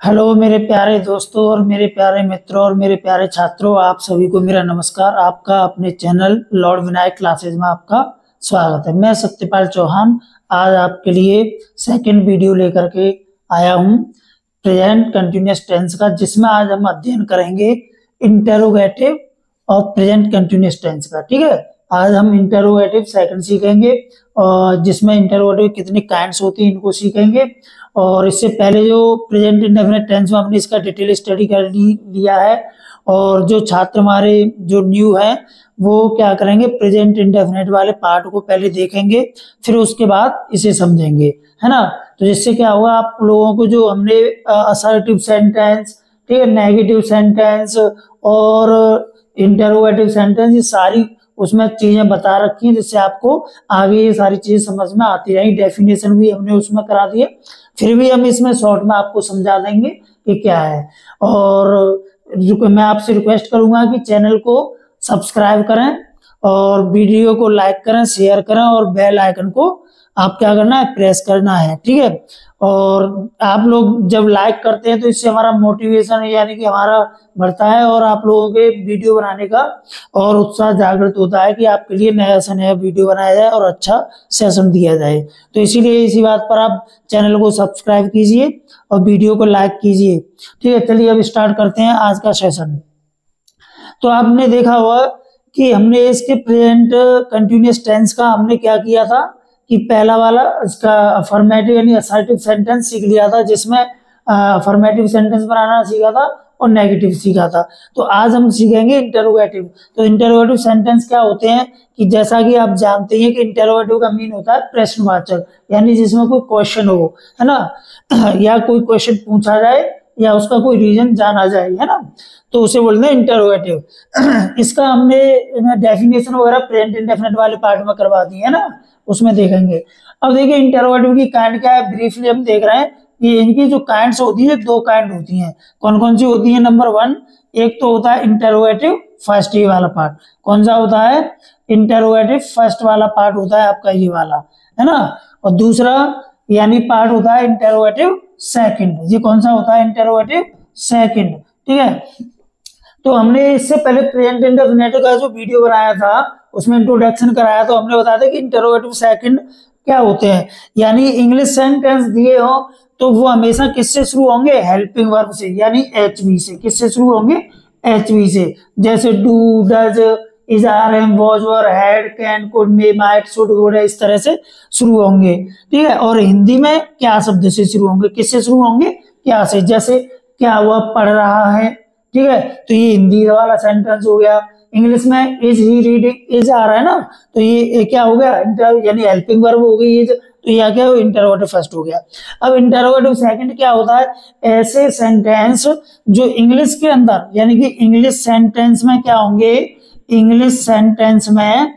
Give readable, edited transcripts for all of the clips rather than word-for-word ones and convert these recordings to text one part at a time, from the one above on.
Hello मेरे प्यारे दोस्तों और मेरे प्यारे मित्रों और मेरे प्यारे छात्रों, आप सभी को मेरा नमस्कार। आपका अपने चैनल लॉर्ड विनायक क्लासेज में आपका स्वागत है। मैं सत्यपाल चौहान आज आपके लिए सेकंड वीडियो लेकर के आया हूं प्रेजेंट कंटिन्यूअस टेंस का, जिसमें आज हम अध्ययन करेंगे इंटरोगेटिव और प्रेजेंट कंटिन्यूअस टेंस का। ठीक है, आज हम इंटरोगेटिव सेकंड सीखेंगे और जिसमें इंटरोगेटिव कितनी काइंड्स होती हैं इनको सीखेंगे। और इससे पहले जो प्रेजेंट इंडेफिनिट टेंस में हमने इसका डिटेल स्टडी कर लिया है, और जो छात्र हमारे जो न्यू है वो क्या करेंगे, प्रेजेंट इंडेफिनिट वाले पार्ट को पहले देखेंगे, फिर उसके बाद इसे समझेंगे, है ना। तो जिससे क्या होगा, आप लोगों को जो हमने असर्टिव सेंटेंस, ठीक है, नेगेटिव सेंटेंस और इंटरोगेटिव सेंटेंस, ये सारी उसमें चीजें बता रखी हैं, जिससे आपको आगे ये सारी चीजें समझ में आती रहेंगी। डेफिनेशन भी हमने उसमें करा दी है, फिर भी हम इसमें शॉर्ट में आपको समझा देंगे कि क्या है। और मैं आपसे रिक्वेस्ट करूंगा कि चैनल को सब्सक्राइब करें और वीडियो को लाइक करें, शेयर करें और बेल आइकन को आप क्या करना है, प्रेस करना है। ठीक है, और आप लोग जब लाइक करते हैं तो इससे हमारा मोटिवेशन यानी कि हमारा बढ़ता है और आप लोगों के वीडियो बनाने का और उत्साह जागृत होता है कि आपके लिए नया से नया वीडियो बनाया जाए और अच्छा सेशन दिया जाए। तो इसीलिए इसी बात पर आप चैनल को सब्सक्राइब कीजिए और वीडियो को लाइक कीजिए। ठीक है, चलिए अब स्टार्ट करते हैं आज का सेशन। तो आपने देखा होगा कि हमने इसके प्रेजेंट कंटिन्यूअस टेंस का हमने क्या किया था कि पहला वाला इसका अफर्मेटिव यानी असर्टिव सेंटेंस सीख लिया था, जिसमें अफर्मेटिव सेंटेंस बनाना सीखा था और नेगेटिव सीखा था। तो आज हम सीखेंगे इंटरोगेटिव। तो इंटरोगेटिव सेंटेंस क्या होते हैं कि जैसा कि आप जानते हैं कि इंटरोगेटिव का मीन होता है प्रश्नवाचक, यानी जिसमें कोई क्वेश्चन हो, है ना, या कोई क्वेश्चन पूछा जाए या उसका कोई रीजन जाना जाए, है ना, तो उसे बोलते हैं इंटरोगेटिव। इसका हमने डेफिनेशन वगैरह प्रेजेंट इंडेफिनिट वाले पार्ट में करवा दी है ना, उसमें देखेंगे। अब देखिए इंटरोगेटिव की काइंड क्या है, ब्रीफली हम देख रहे हैं कि इनकी जो काइंड्स होती है, दो काइंड होती हैं। कौन कौन सी होती है? नंबर वन, एक तो होता है इंटरोगेटिव फर्स्ट, ये वाला पार्ट कौन सा होता है, इंटरोगेटिव फर्स्ट वाला पार्ट होता है आपका ये वाला, है ना। और दूसरा यानी पार्ट होता है इंटरोगेटिव सेकंड, ये कौन सा होता है, इंटरोगेटिव सेकंड। ठीक है, तो हमने इससे पहले प्रेजेंट इंडेफिनिट का जो वीडियो बनाया था उसमें इंट्रोडक्शन कराया, तो हमने बताया था कि इंटरोगेटिव सेकंड क्या होते हैं। यानी इंग्लिश सेंटेंस दिए हो तो वो हमेशा किससे शुरू होंगे, हेल्पिंग वर्ब से, यानी एचवी से। किससे शुरू होंगे, एचवी से। जैसे do, does, is, are, am, was, were, had, can, could, may, might, should, would, इस तरह से शुरू होंगे। ठीक है, और हिंदी में क्या शब्द से शुरू होंगे, किससे शुरू होंगे, क्या से। जैसे क्या हुआ, पढ़ रहा है, ठीक है, तो ये हिंदी वाला सेंटेंस हो गया। इंग्लिश में इज ही रीडिंग, इज आ रहा है ना, तो ये क्या हो गया, यानी हेल्पिंग वर्ब हो गई, तो यह क्या हो, इंटरोगेटिव फर्स्ट हो गया। अब इंटरोगेटिव सेकंड क्या होता है, ऐसे सेंटेंस जो इंग्लिश के अंदर यानी कि इंग्लिश सेंटेंस में क्या होंगे, इंग्लिश सेंटेंस में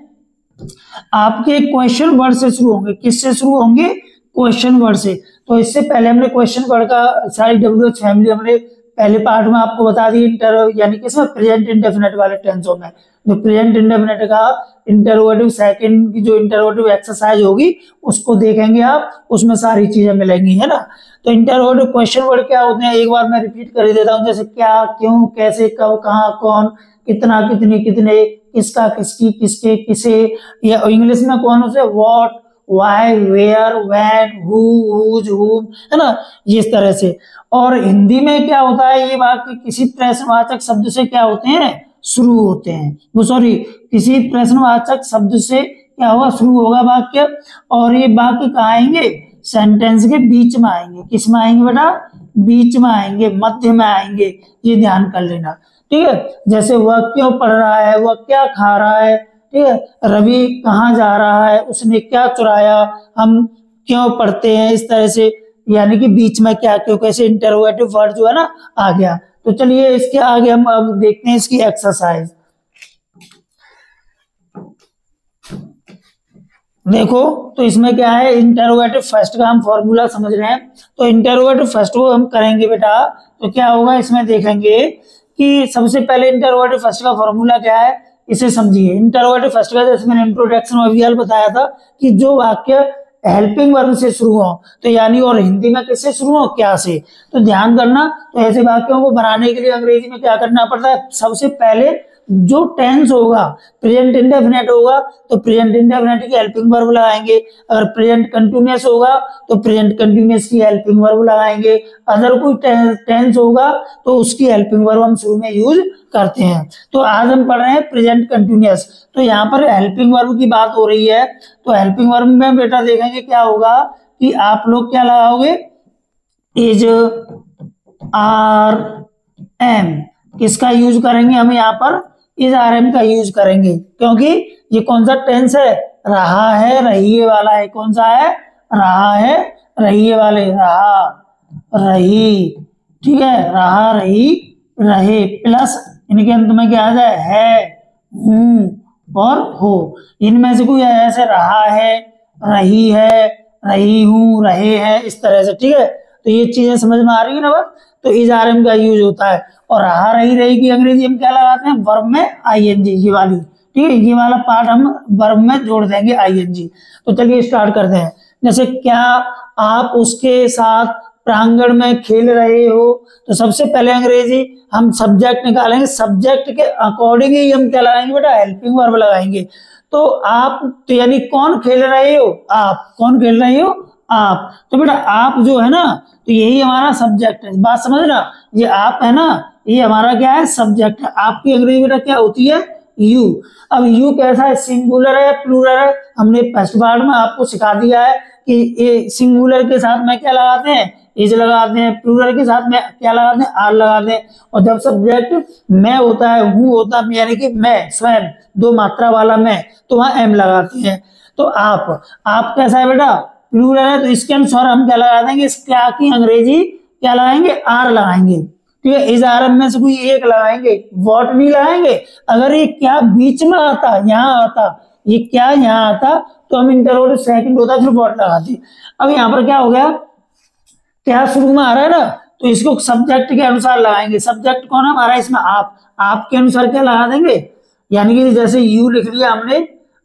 आपके क्वेश्चन वर्ड से शुरू होंगे। किससे शुरू होंगे, क्वेश्चन वर्ड से। तो इससे पहले हमने क्वेश्चन वर्ड का सारी डब्ल्यूएच फैमिली हमने पहले पार्ट में आपको बता दी, यानी कि इसमें प्रेजेंट इंडेफिनिट वाले टेंसों में। जो प्रेजेंट इंडेफिनिट का इंटरोगेटिव सेकंड की जो इंटरोगेटिव एक्सरसाइज होगी उसको देखेंगे आप, उसमें सारी चीजें मिलेंगी, है ना। तो इंटरोगेटिव क्वेश्चन वर्ड क्या होते हैं, एक बार मैं रिपीट कर देता हूँ। जैसे क्या, क्यों, कैसे, कब, कहाँ, कौन, कितना, कितनी, कितने, किसका, किसकी, किसके, किसे। या इंग्लिश में कौन से, what, why, where, when, who, whose, whom, है ना, इस तरह से। और हिंदी में क्या होता है, ये वाक्य किसी प्रश्नवाचक शब्द से क्या होते हैं, शुरू होते हैं। वो सॉरी, किसी प्रश्नवाचक शब्द से क्या होगा, शुरू होगा वाक्य। और ये वाक्य कहाँ आएंगे, सेंटेंस के बीच में आएंगे। किस में आएंगे बेटा, बीच में आएंगे, मध्य में आएंगे, ये ध्यान कर लेना। ठीक है, जैसे वह क्यों पढ़ रहा है, वह क्या खा रहा है, ठीक है, रवि कहाँ जा रहा है, उसने क्या चुराया, हम क्यों पढ़ते हैं, इस तरह से। यानी कि बीच में क्या, क्यों, कैसे, इंटरोगेटिव वर्ड जो है ना आ गया। तो चलिए इसके आगे हम अब देखते हैं इसकी एक्सरसाइज। देखो तो इसमें क्या है, इंटरोगेटिव फर्स्ट का हम फॉर्मूला समझ रहे हैं। तो इंटरोगेटिव फर्स्ट को हम करेंगे बेटा, तो क्या होगा इसमें देखेंगे कि सबसे पहले इंटरोगेटिव फर्स्ट का फॉर्मूला क्या है, इसे समझिए। इंटरोगेटिव फर्स्ट का जैसे मैंने इंट्रोडक्शन में भी बताया था कि जो वाक्य हेल्पिंग वर्ब से शुरू हो, तो यानी और हिंदी में किससे शुरू हो, क्या से। तो ध्यान करना, तो ऐसे वाक्यों को बनाने के लिए अंग्रेजी में क्या करना पड़ता है, सबसे पहले जो टेंस होगा, प्रेजेंट इंडेफिनिट होगा तो प्रेजेंट इंडेफिनिट की हेल्पिंग वर्ब लगाएंगे, अगर प्रेजेंट कंटिन्यूअस होगा तो प्रेजेंट कंटिन्यूअस की हेल्पिंग वर्ब लगाएंगे, अदर कोई टेंस होगा तो उसकी हेल्पिंग वर्ब हम शुरू में यूज करते हैं। तो आज हम पढ़ रहे हैं प्रेजेंट कंटिन्यूअस। तो यहाँ पर हेल्पिंग वर्ब की बात हो रही है, तो हेल्पिंग वर्ब में बेटा देखेंगे क्या होगा कि आप लोग क्या लगाओगे, इज, आर, एम, किसका यूज करेंगे हम यहाँ पर, इज आर एम का यूज करेंगे, क्योंकि ये कौन सा टेंस है, रहा है रहिए वाला है, कौन सा है, रहा है रहिए वाले, रहा रही, ठीक है, रहा रही रहे प्लस इनके अंत में क्या आ जाए, है, हूं और हो, इनमें से कोई ऐसे रहा है, रही है, रही हूं, रहे हैं, इस तरह से, ठीक है। तो ये चीजें समझ में आ रही है ना बात। तो इज आर एम का यूज होता है, और रहा रही रही की अंग्रेजी हम क्या लगाते हैं, वर्ब में आईएनजी, ये वाली, ठीक है, ये वाला पार्ट हम वर्ब में जोड़ देंगे आईएनजी। तो चलिए स्टार्ट करते हैं। जैसे क्या आप उसके साथ प्रांगण में खेल रहे हो, तो सबसे पहले अंग्रेजी हम सब्जेक्ट निकालेंगे, सब्जेक्ट के अकॉर्डिंग ही हम क्या लगाएंगे बेटा, हेल्पिंग वर्ब लगाएंगे। तो आप, तो यानी कौन खेल रहे हो, आप, कौन खेल रहे हो, आप, तो बेटा आप जो है ना, तो यही हमारा सब्जेक्ट है, बात समझना, ये आप है ना, ये हमारा क्या है, सब्जेक्ट है। आपकी अंग्रेजी बेटा क्या होती है, यू। अब यू कैसा है, सिंगुलर है, प्लूरल है, हमने फर्स्ट पार्ट में आपको सिखा दिया है कि ये सिंगुलर के साथ में क्या लगाते हैं, इज लगाते हैं, प्लूरल के साथ में क्या लगाते हैं, आर लगाते हैं, और जब सब्जेक्ट मैं होता है, हूँ होता है, यानी कि मैं स्वयं, दो मात्रा वाला मैं, तो वहां एम लगाते हैं। तो आप कैसा है बेटा, प्लूरल है, तो इसके अनुसार हम क्या लगा देंगे, इस क्या की अंग्रेजी क्या लगाएंगे, आर लगाएंगे, ठीक है। इज आर में से कोई एक लगाएंगे, वॉट नहीं लगाएंगे। अगर ये क्या बीच में आता, यहाँ आता, ये क्या यहाँ आता, तो हम इंटरवल सेकंड होता फिर वॉट लगाते। अब यहाँ पर क्या हो गया, क्या शुरू में आ रहा है ना, तो इसको सब्जेक्ट के अनुसार लगाएंगे। सब्जेक्ट कौन है हमारा इसमें, आप के अनुसार क्या लगा देंगे, यानी कि जैसे यू लिख लिया हमने,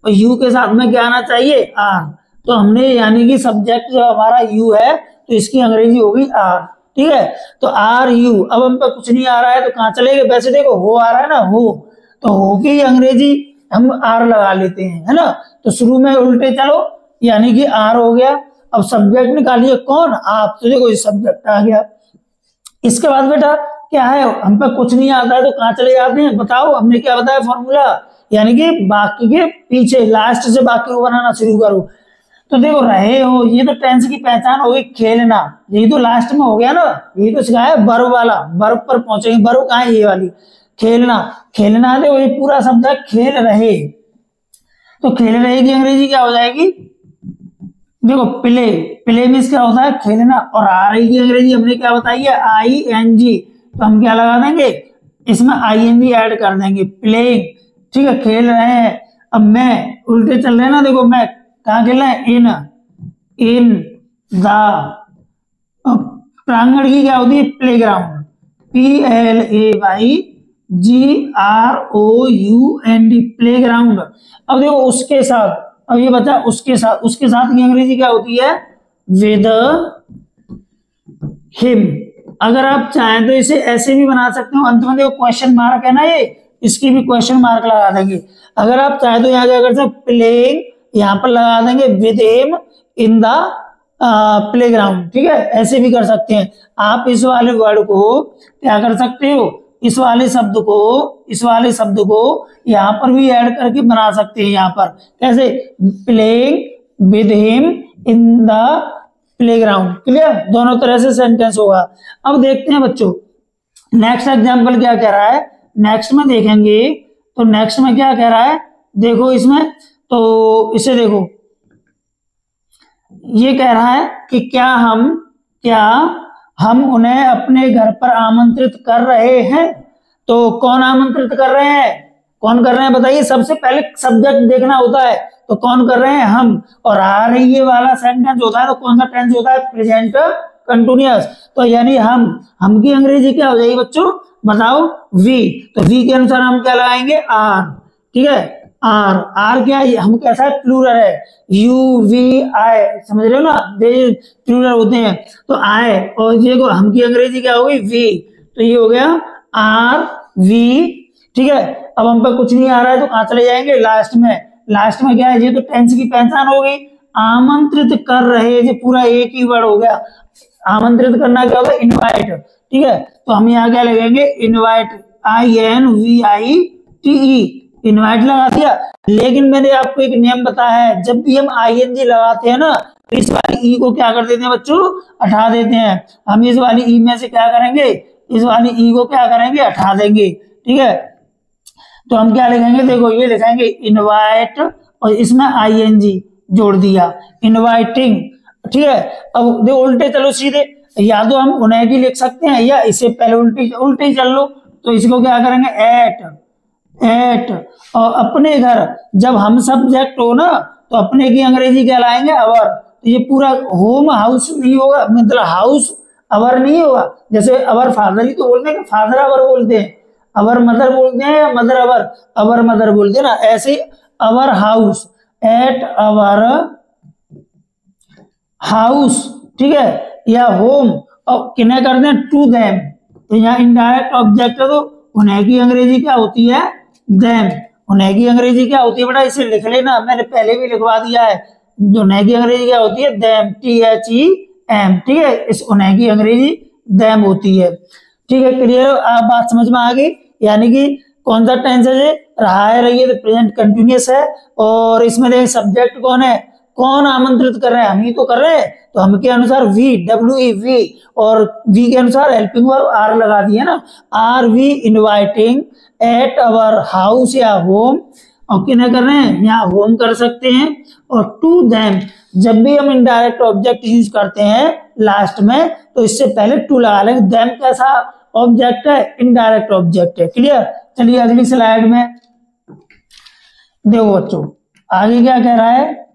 और यू के साथ में क्या आना चाहिए, आर, तो हमने यानी कि सब्जेक्ट जो हमारा यू है तो इसकी अंग्रेजी होगी आर, ठीक है। तो आर यू, अब हम पे कुछ नहीं आ रहा है तो कहाँ चलेंगे, वैसे देखो हो आ रहा है ना, हो, तो हो की अंग्रेजी हम आर लगा लेते हैं, है ना। तो शुरू में उल्टे चलो, यानी कि आर हो गया। अब सब्जेक्ट निकालिए कौन, आप, तो देखो ये सब्जेक्ट आ गया। इसके बाद बेटा क्या है, हम पे कुछ नहीं आता है तो कहाँ चले जाते हैं, बताओ, हमने क्या बताया फॉर्मूला, यानी कि बाकी के पीछे, लास्ट से बाकी को बनाना शुरू करो। तो देखो रहे हो, ये तो टेंस की पहचान हो गई, खेलना, यही तो लास्ट में हो गया ना, यही तो सिखाया वर्ब वाला, वर्ब पर पहुंचेंगे, वर्ब कहाँ है, ये वाली, खेलना, खेलना, देखो ये पूरा शब्द है खेल रहे, तो खेल रहे की अंग्रेजी क्या हो जाएगी, देखो प्ले, प्ले मीन्स क्या होता है, खेलना, और आ रही की अंग्रेजी हमने क्या बताई है, आई एन जी, तो हम क्या लगा देंगे, इसमें आई एन जी ऐड कर देंगे, प्लेइंग, ठीक है, खेल रहे हैं। अब मैं उल्टे चल रहे हैं ना, देखो मैं कहाँ खेल रहे हैं, इन द, प्रांगण की क्या होती है, play ground, PLAYGROUND, play ground. अब देखो उसके साथ, अब ये बता उसके साथ, उसके साथ की अंग्रेजी क्या होती है, विद हिम। अगर आप चाहें तो इसे ऐसे भी बना सकते हो, अंत में देखो क्वेश्चन मार्क है ना, ये इसकी भी क्वेश्चन मार्क लगा देंगे। अगर आप चाहे तो यहाँ क्या कर सकते, प्लेइंग, यहाँ पर लगा देंगे with him in the playground, ठीक है, ऐसे भी कर सकते हैं। आप इस वाले वर्ड को क्या कर सकते हो, इस वाले शब्द को यहाँ पर भी ऐड करके बना सकते हैं। यहाँ पर कैसे, playing with him in the playground, clear, दोनों तरह से सेंटेंस होगा। अब देखते हैं बच्चों नेक्स्ट एग्जाम्पल क्या कह रहा है, नेक्स्ट में देखेंगे, तो नेक्स्ट में क्या कह रहा है, देखो इसमें, तो इसे देखो, ये कह रहा है कि क्या हम उन्हें अपने घर पर आमंत्रित कर रहे हैं। तो कौन आमंत्रित कर रहे हैं, कौन कर रहे हैं बताइए, सबसे पहले सब्जेक्ट देखना होता है, तो कौन कर रहे हैं, हम, और आ रही है वाला सेंटेंस होता है तो कौन सा टेंस होता है, प्रेजेंट कंटिन्यूअस। तो यानी हम की अंग्रेजी क्या हो जाएगी बच्चों, बताओ, वी, तो वी के अनुसार हम क्या लगाएंगे, आर, ठीक है, आर। आर क्या है, हम कैसा है, प्लूरल है, यू वी आई, समझ रहे हो ना, प्लूरल होते हैं। तो आई और ये को हम की अंग्रेजी क्या होगी, वी, तो ये हो गया आर वी। ठीक है, अब हम पर कुछ नहीं आ रहा है तो कहां चले जाएंगे, लास्ट में। लास्ट में क्या है, ये तो टेंस की पहचान हो गई। आमंत्रित कर रहे, ये पूरा एक ही वर्ड हो गया। आमंत्रित करना क्या होगा, इनवाइट। ठीक है, तो हम यहाँ क्या लगेंगे, इनवाइट, INVITE, इनवाइट लगा दिया। लेकिन मैंने आपको एक नियम बताया है, जब भी हम ING लगाते हैं ना, तो इस वाली ई को क्या कर देते हैं बच्चों, हटा देते हैं। हम इस वाली ई में से क्या करेंगे, इस वाली ई को क्या करेंगे, हटा देंगे। ठीक है, तो हम क्या लिखेंगे, देखो ये लिखेंगे इनवाइट और इसमें ING जोड़ दिया, इनवाइटिंग। ठीक है, अब देखो उल्टे चलो सीधे, या तो हम उन्हें भी लिख सकते हैं या इससे पहले उल्टी उल्टी चल लो। तो इसको क्या करेंगे, एट। और अपने घर, जब हम सब्जेक्ट हो ना तो अपने की अंग्रेजी क्या लाएंगे, अवर। तो ये पूरा होम हाउस नहीं होगा, मतलब हाउस अवर नहीं होगा। जैसे अवर फादर ही तो बोलते हैं, फादर अवर बोलते हैं, अवर मदर बोलते हैं, या मदर अवर, अवर मदर बोलते हैं ना, ऐसे अवर हाउस, एट अवर हाउस। ठीक है, या होम, और किन्हें करते हैं, टू देम। तो यहाँ इनडायरेक्ट ऑब्जेक्ट है, तो उन्हें की अंग्रेजी क्या होती है, देम। उन्हें की अंग्रेजी क्या होती है बेटा, इसे लिख लेना, मैंने पहले भी लिखवा दिया है। उन्हें की अंग्रेजी क्या होती है, देम, THEM। ठीक है, इस उन्हें की अंग्रेजी देम होती है। ठीक है, क्लियर, आप बात समझ में आ गई। यानी कि कौन सा टेंस है, रहा है, रही है, तो प्रेजेंट कंटिन्यूअस है। और इसमें देख सब्जेक्ट कौन है, कौन आमंत्रित कर रहे हैं, हम ही तो कर रहे हैं। तो हम के अनुसार वी, WE, वी, और वी के अनुसार हेल्पिंग वर्ब आर लगा दिया ना, are we inviting at our house या होम। और किन्हें कर रहे हैं, यहाँ होम कर सकते हैं। और टू देम, जब भी हम इनडायरेक्ट ऑब्जेक्ट यूज करते हैं लास्ट में, तो इससे पहले टू लगा लेंगे। देम कैसा ऑब्जेक्ट है, इनडायरेक्ट ऑब्जेक्ट है। क्लियर, चलिए अगली स्लाइड में देखो बच्चों, आगे क्या कह रहा है,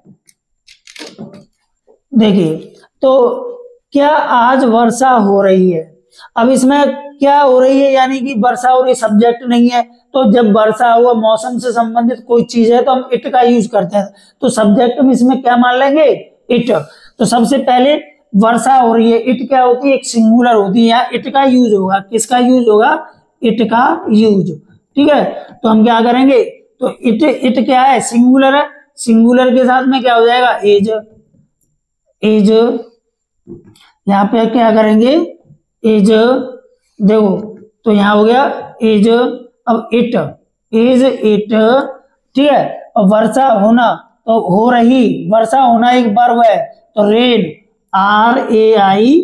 देखिए। तो क्या आज वर्षा हो रही है, अब इसमें क्या हो रही है, यानी कि वर्षा हो रही, सब्जेक्ट नहीं है। तो जब वर्षा हुआ, मौसम से संबंधित कोई चीज है, तो हम इट का यूज करते हैं। तो सब्जेक्ट में इसमें क्या मान लेंगे, इट। तो सबसे पहले वर्षा हो रही है, इट क्या होती है, एक सिंगुलर होती है, यहाँ इट का यूज होगा। किसका यूज होगा, इट का यूज। ठीक है, तो हम क्या करेंगे, तो इट क्या है, सिंगुलर है, सिंगुलर के साथ में क्या हो जाएगा, एज। एज, यहाँ पे क्या करेंगे, एज, देखो तो यहाँ हो गया एज। अब इट, एज इट। ठीक है, और वर्षा होना, तो हो रही, वर्षा होना एक वर्ब है, तो रेन, RAIN,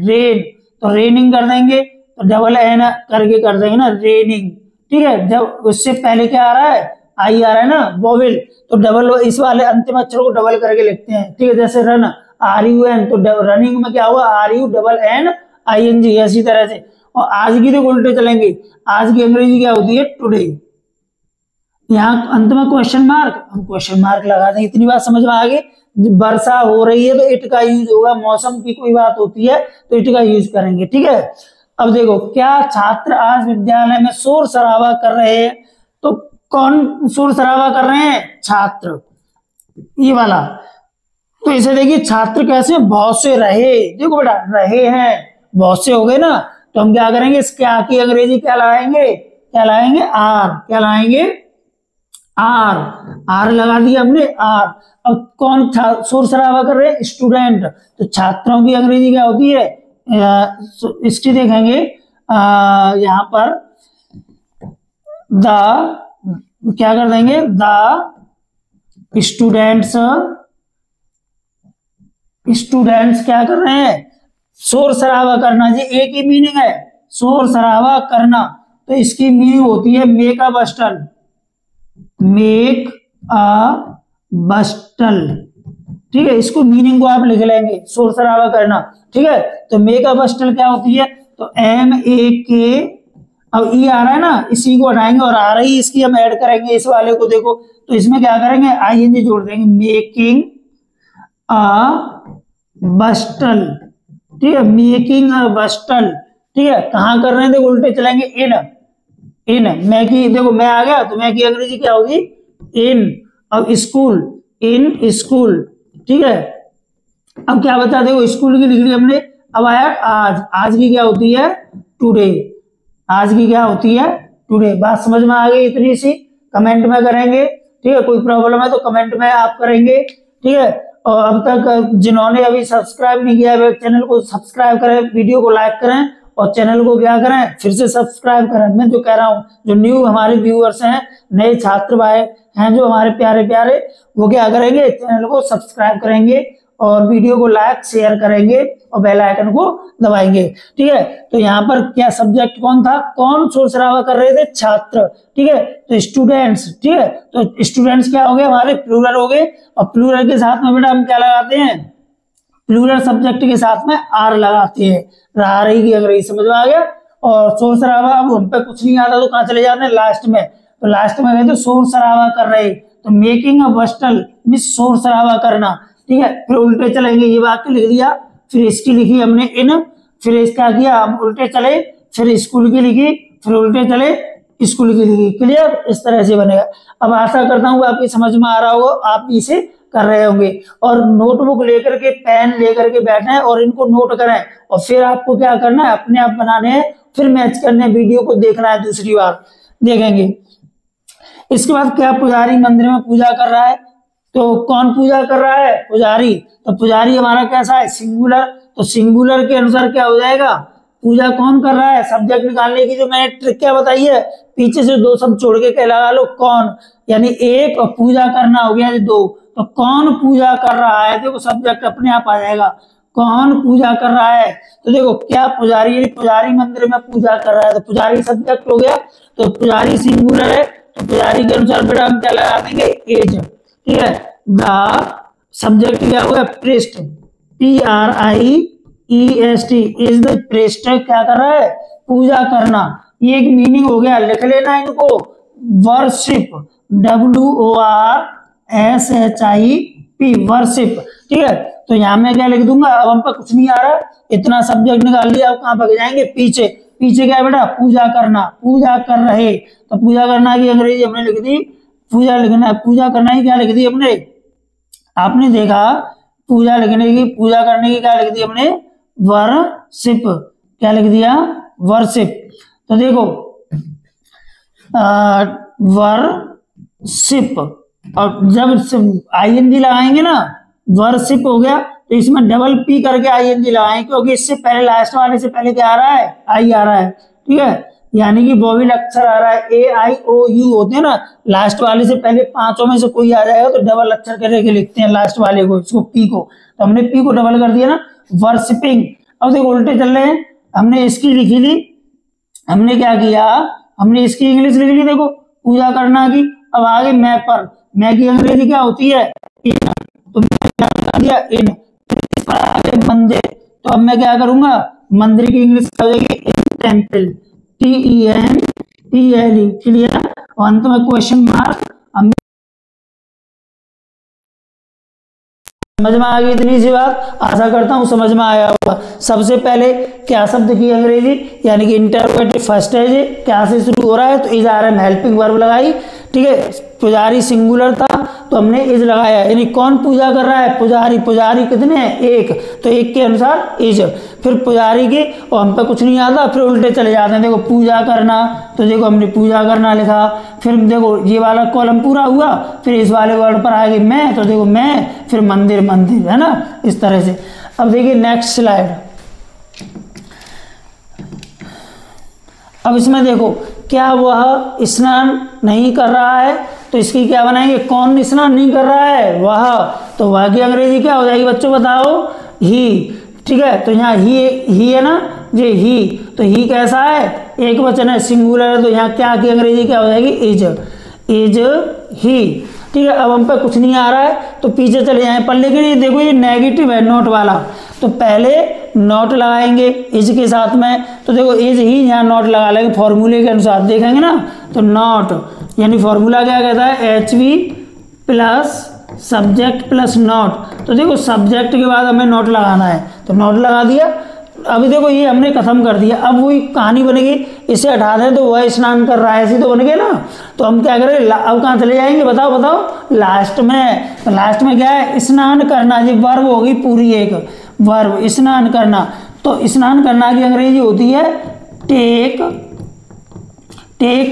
रेन। तो रेनिंग कर देंगे, तो डबल एन करके कर देंगे ना, रेनिंग। ठीक है, जब उससे पहले क्या आ रहा है, आई आ रहा है ना, वोवेल, तो डबल, इस वाले अंतिम अक्षर को डबल करके लिखते हैं। ठीक है, जैसे रन, RUN, तो रनिंग में क्या हुआ, RUNNING, ऐसी तरह से। और आज की तो उल्टे चलेंगे, आज की अंग्रेजी क्या होती है, टुडे। यहाँ अंत में क्वेश्चन मार्क, हम क्वेश्चन मार्क लगा दें। इतनी बात समझ में आ गई, वर्षा हो रही है तो इट का यूज होगा, मौसम की कोई बात होती है तो इट का यूज करेंगे। ठीक है, अब देखो, क्या छात्र आज विद्यालय में शोर शराबा कर रहे हैं, तो कौन शोर शराबा कर रहे हैं, छात्र, ये वाला। तो इसे देखिए, छात्र कैसे, बहुत से रहे, देखो बेटा रहे हैं, बहुत से हो गए ना, तो हम क्या करेंगे, इस क्या की अंग्रेजी क्या लगाएंगे, क्या लाएंगे, आर। क्या लाएंगे, आर। आर लगा दिया हमने, आर। अब कौन शोर शराबा कर रहे हैं, स्टूडेंट, तो छात्रों की अंग्रेजी क्या होती है, इसकी देखेंगे यहाँ पर द, क्या कर देंगे, द स्टूडेंट्स। स्टूडेंट्स क्या कर रहे हैं, शोर शराबा करना, जी एक ही मीनिंग है, शोर शराबा करना। तो इसकी मीनिंग होती है मेक अ बस्टल, मेक अ बस्टल। ठीक है, इसको मीनिंग को आप लिख लेंगे, शोर शराबा करना। ठीक है, तो मेक अ बस्टल क्या होती है, तो MAK, अब ई आ रहा है ना, इसी को हटाएंगे और आ रही इसकी हम ऐड करेंगे, इस वाले को देखो, तो इसमें क्या करेंगे, ING जोड़ देंगे, मेकिंग अ बस्टल। ठीक है, मेकिंग अ बस्टल। ठीक है, कहाँ कर रहे हैं, देखो उल्टे चलेंगे, इन। इन, मैं की, देखो मैं आ गया, तो मैं की अंग्रेजी क्या होगी, इन, अब स्कूल, इन स्कूल, ठीक है। अब क्या बता, देखो स्कूल की लिख ली हमने, अब आया आज, आज की क्या होती है, टुडे, आज की क्या होती है, टुडे। बात समझ में आ गई इतनी सी, कमेंट में करेंगे, ठीक है। कोई प्रॉब्लम है तो कमेंट में आप करेंगे, ठीक है। और अब तक जिन्होंने अभी सब्सक्राइब नहीं किया है चैनल को सब्सक्राइब करें, वीडियो को लाइक करें और चैनल को क्या करें, फिर से सब्सक्राइब करें। मैं जो कह रहा हूँ, जो न्यू हमारे व्यूअर्स हैं, नए छात्र भाई हैं जो हमारे प्यारे प्यारे, वो क्या करेंगे, चैनल को सब्सक्राइब करेंगे और वीडियो को लाइक शेयर करेंगे और बेल आइकन को दबाएंगे, ठीक है। तो यहाँ पर क्या सब्जेक्ट कौन था, कौन शोर शराबा कर रहे थे, छात्र, ठीक है। तो स्टूडेंट्स, ठीक है। तो स्टूडेंट्स क्या हो गए, हमारे प्लूरल हो गए, और प्लूरल के साथ में बेटा हम क्या लगाते हैं, प्लूरल सब्जेक्ट के साथ में आर लगाते हैं। रहा रही की अंग्रेजी समझ में आ गया। और शोर शराबा, अब हम पे कुछ नहीं आता तो कहाँ चले जाते हैं, लास्ट में। तो लास्ट में गए तो शोर शराबा कर रहे, तो मेकिंग अ बस्टल मींस शोर शराबा करना, ठीक है। फिर उल्टे चलेंगे, ये वाक्य लिख दिया, फिर इसकी लिखी हमने इन, फिर इसका किया हम उल्टे चले, फिर स्कूल की लिखी, फिर उल्टे चले, स्कूल की लिखी। क्लियर, इस तरह से बनेगा। अब आशा करता हूँ आपकी समझ में आ रहा होगा, आप इसे कर रहे होंगे। और नोटबुक लेकर के, पेन लेकर के बैठे हैं और इनको नोट करें, और फिर आपको क्या करना है, अपने आप बनाने हैं, फिर मैच करने हैं, वीडियो को देखना है, दूसरी बार देखेंगे। इसके बाद क्या, पुजारी मंदिर में पूजा कर रहा है, तो कौन पूजा कर रहा है, पुजारी। तो पुजारी हमारा कैसा है, सिंगुलर। तो सिंगुलर के अनुसार क्या हो जाएगा, पूजा कौन कर रहा है। सब्जेक्ट निकालने की जो मैंने ट्रिक क्या बताई है, पीछे से दो शब्द छोड़ के क्या लगा लो, कौन, यानी एक, और पूजा करना हो गया दो। तो कौन पूजा कर रहा है, देखो सब्जेक्ट अपने आप आ जाएगा, कौन पूजा कर रहा है। तो देखो क्या, पुजारी, पुजारी मंदिर में पूजा कर रहा है, तो पुजारी सब्जेक्ट हो गया, तो पुजारी सिंगुलर है, तो पुजारी के अनुसार बेटा हम क्या लगा देंगे, एज, ठीक है। द सब्जेक्ट क्या हुआ, priest, PRIEST, is the priest, क्या कर रहा है, पूजा करना। ये एक मीनिंग हो गया, लिख लेना इनको, वर्शिप, WORSHIP, वर्शिप, ठीक है। तो यहाँ मैं क्या लिख दूंगा, अब हम पर कुछ नहीं आ रहा, इतना सब्जेक्ट निकाल लिया, अब कहाँ भाग जाएंगे, पीछे। पीछे क्या है बेटा, पूजा करना, पूजा कर रहे, तो पूजा करना की अंग्रेजी हमने लिख दी, पूजा लिखना, पूजा करना ही क्या लिख दी हमने, आपने देखा, पूजा लिखने की, पूजा करने की क्या लिख दी हमने, वर्शिप, क्या लिख दिया, वर्शिप। तो देखो वर्शिप, और जब ING लगाएंगे ना, वर्शिप हो गया, तो इसमें डबल P करके ING लगाएंगे, क्योंकि इससे पहले लास्ट वाले से पहले क्या आ रहा है, आई आ रहा है, ठीक है। यानी कि वोवेल अक्षर आ रहा है, AIOU होते हैं ना, लास्ट वाले से पहले पांचों में से कोई आ जाएगा तो डबल अक्षर करके लिखते हैं लास्ट वाले को, इसको P को। तो हमने P को डबल कर दिया ना, वर्शिपिंग। अब देखो उल्टे चल रहे हैं, हमने इसकी लिखी ली, हमने क्या किया, हमने इसकी इंग्लिश लिख ली, देखो पूजा करना की। अब आगे मैं पर, मैं की अंग्रेजी क्या होती है, इन, तो मैं क्या कर दिया, इन। आगे मंदिर, तो अब मैं क्या करूंगा, मंदिर की इंग्लिश क्या हो जाएगी, टेम्पल, TEMPLE, क्लियर। और अंत में क्वेश्चन मार्क। समझ में आ गई इतनी सी बात, आशा करता हूँ समझ में आया होगा। सबसे पहले क्या शब्द की अंग्रेजी, यानी कि इंटरोगेटिव फर्स्ट है, क्या से शुरू हो रहा है, तो is are am helping verb लगाई, ठीक है। पुजारी सिंगुलर था तो हमने इज लगाया, यानी कौन पूजा कर रहा है, पुजारी। पुजारी कितने हैं, एक, तो एक के अनुसार इज। फिर पुजारी की, और हम पे कुछ नहीं आता, फिर उल्टे चले जाते हैं, देखो पूजा करना, तो देखो हमने पूजा करना लिखा। फिर देखो ये वाला कॉलम पूरा हुआ, फिर इस वाले वर्ड पर आ गई मैं, तो देखो मैं, फिर मंदिर, मंदिर, है ना, इस तरह से। अब देखिए नेक्स्ट स्लाइड। अब इसमें देखो, क्या वह स्नान नहीं कर रहा है, तो इसकी क्या बनाएंगे, कौन स्नान नहीं कर रहा है, वह। तो वह की अंग्रेजी क्या हो जाएगी बच्चों, बताओ, ही, ठीक है। तो यहाँ ही है ना, ये ही, तो ही कैसा है, एक वचन है, सिंगुलर है, तो यहाँ क्या की अंग्रेजी क्या हो जाएगी, इज, इज ही, ठीक है। अब हम पे कुछ नहीं आ रहा है तो पीछे चले जाए पर, लेकिन ये देखो ये नेगेटिव है, नॉट वाला, तो पहले नॉट लगाएंगे इज के साथ में, तो देखो इज ही यहाँ नॉट लगा लेंगे, फॉर्मूले के अनुसार देखेंगे ना, तो नॉट, यानी फॉर्मूला क्या कहता है, HV plus subject plus not. तो देखो सब्जेक्ट के बाद हमें नॉट लगाना है, तो नॉट लगा दिया, अभी देखो ये हमने खत्म कर दिया, अब वही कहानी बनेगी, इसे हटा दें तो वह स्नान कर रहा है, ऐसी तो बन गया ना। तो हम क्या करें, अब कहाँ चले जाएंगे, बताओ बताओ, लास्ट में। तो लास्ट में क्या है, स्नान करना, ये वर्ब होगी पूरी एक वर्ब, स्नान करना। तो स्नान करना की अंग्रेजी होती है take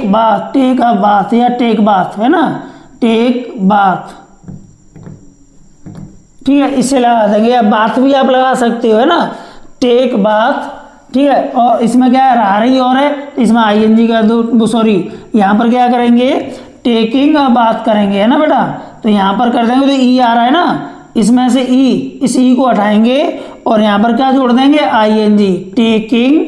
bath, take a bath या टेक बाथ, है ना, टेक बाथ, ठीक है, इसे लगा देंगे, या बात भी आप लगा सकते हो, है ना, टेक बाथ, ठीक है। और इसमें क्या है, रहा रही और है, तो इसमें आईएनजी कर दो, सॉरी यहाँ पर क्या करेंगे, टेकिंग बात करेंगे, है ना बेटा। तो यहाँ पर कर देंगे, तो ई आ रहा है ना, इसमें से ई, इस ई को हटाएंगे और यहाँ पर क्या जोड़ देंगे, आईएनजी, टेकिंग,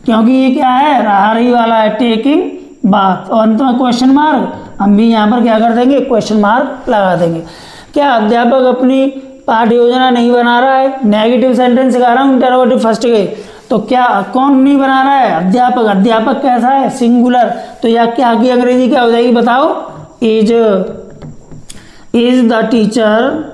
क्योंकि ये क्या है, रहा रही वाला है, टेकिंग बात, और अंत में क्वेश्चन मार्क, हम भी यहाँ पर क्या कर देंगे, क्वेश्चन मार्क लगा देंगे। क्या अध्यापक अपनी पाठ योजना नहीं बना रहा है, नेगेटिव सेंटेंस सिखा रहा हूँ इंटरोगेटिव फर्स्ट के, तो क्या कौन नहीं बना रहा है, अध्यापक। अध्यापक कैसा है, सिंगुलर, तो या क्या की अंग्रेजी क्या हो जाएगी, बताओ, इज द टीचर,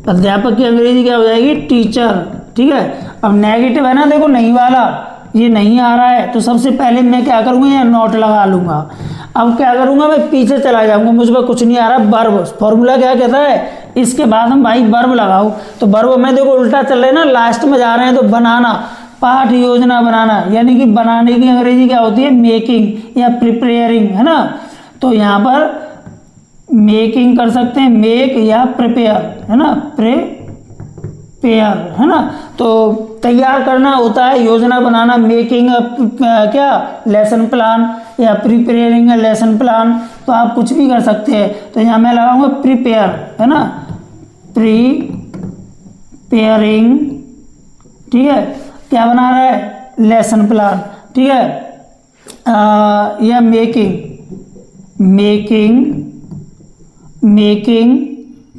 अध्यापक की अंग्रेजी क्या हो जाएगी, टीचर, ठीक है। अब नेगेटिव है ना, देखो नहीं वाला, ये नहीं आ रहा है, तो सबसे पहले मैं क्या करूँगा, यहाँ नोट लगा लूँगा। अब क्या करूँगा, मैं पीछे चला जाऊँगा, मुझ पर कुछ नहीं आ रहा, वर्ब, फॉर्मूला क्या कहता है, इसके बाद हम भाई वर्ब लगाओ, तो वर्ब में देखो उल्टा चल रहे हैं ना, लास्ट में जा रहे हैं, तो बनाना, पाठ योजना बनाना, यानी कि बनाने की अंग्रेजी क्या होती है, मेकिंग या प्रिपेयरिंग, है ना। तो यहाँ पर मेकिंग कर सकते हैं, मेक या प्रिपेयर, है ना, प्रिपेयर, है ना। तो तैयार करना होता है, योजना बनाना, मेकिंग क्या लेसन प्लान या प्रिपेयरिंग लेसन प्लान, तो आप कुछ भी कर सकते हैं। तो यहाँ मैं लगाऊंगा प्रिपेयर, है ना, प्रिपेयरिंग, ठीक है, क्या बना रहा है, लेसन प्लान, ठीक है, या मेकिंग,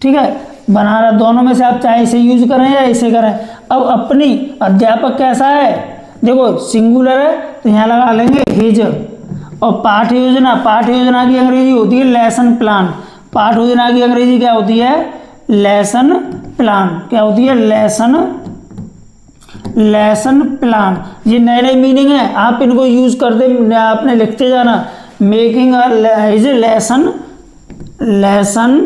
ठीक है, बना रहा, दोनों में से आप चाहे इसे यूज करें या इसे करें। अब अपनी, अध्यापक कैसा है, देखो सिंगुलर है, तो यहाँ लगा लेंगे हिज। और पाठ योजना की अंग्रेजी होती है लेसन प्लान, पाठ योजना की अंग्रेजी क्या होती है, लेसन प्लान, क्या होती है, लेसन प्लान। ये नए नए मीनिंग है, आप इनको यूज करते, आपने लिखते जाना, मेकिंग इज लेसन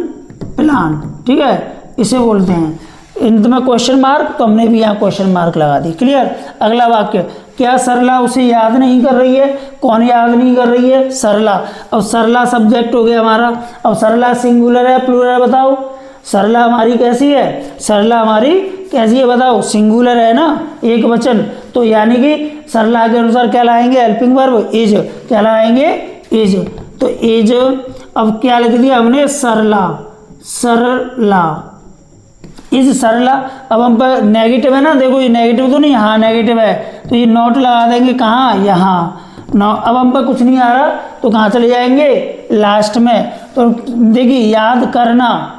प्लान, ठीक है, इसे बोलते हैं। इंत में क्वेश्चन मार्क, तो हमने भी यहाँ क्वेश्चन मार्क लगा दी, क्लियर। अगला वाक्य, क्या सरला उसे याद नहीं कर रही है, कौन याद नहीं कर रही है, सरला। अब सरला सब्जेक्ट हो गया हमारा, अब सरला सिंगुलर है प्लूरल है, बताओ, सरला हमारी कैसी है, सरला हमारी कैसी है बताओ, सिंगुलर है ना, एक वचन, तो यानी कि सरला के अनुसार क्या लाएंगे, हेल्पिंग वर्ब इज, क्या लाएंगे, इज, तो इज। अब क्या लिख दिया हमने, सरला, इज सरला। अब हम पर नेगेटिव है ना, देखो ये नेगेटिव तो नहीं, हाँ नेगेटिव है, तो ये नोट लगा देंगे कहाँ, यहाँ नौ। अब हम पर कुछ नहीं आ रहा, तो कहाँ चले जाएंगे, लास्ट में। तो देखिए याद करना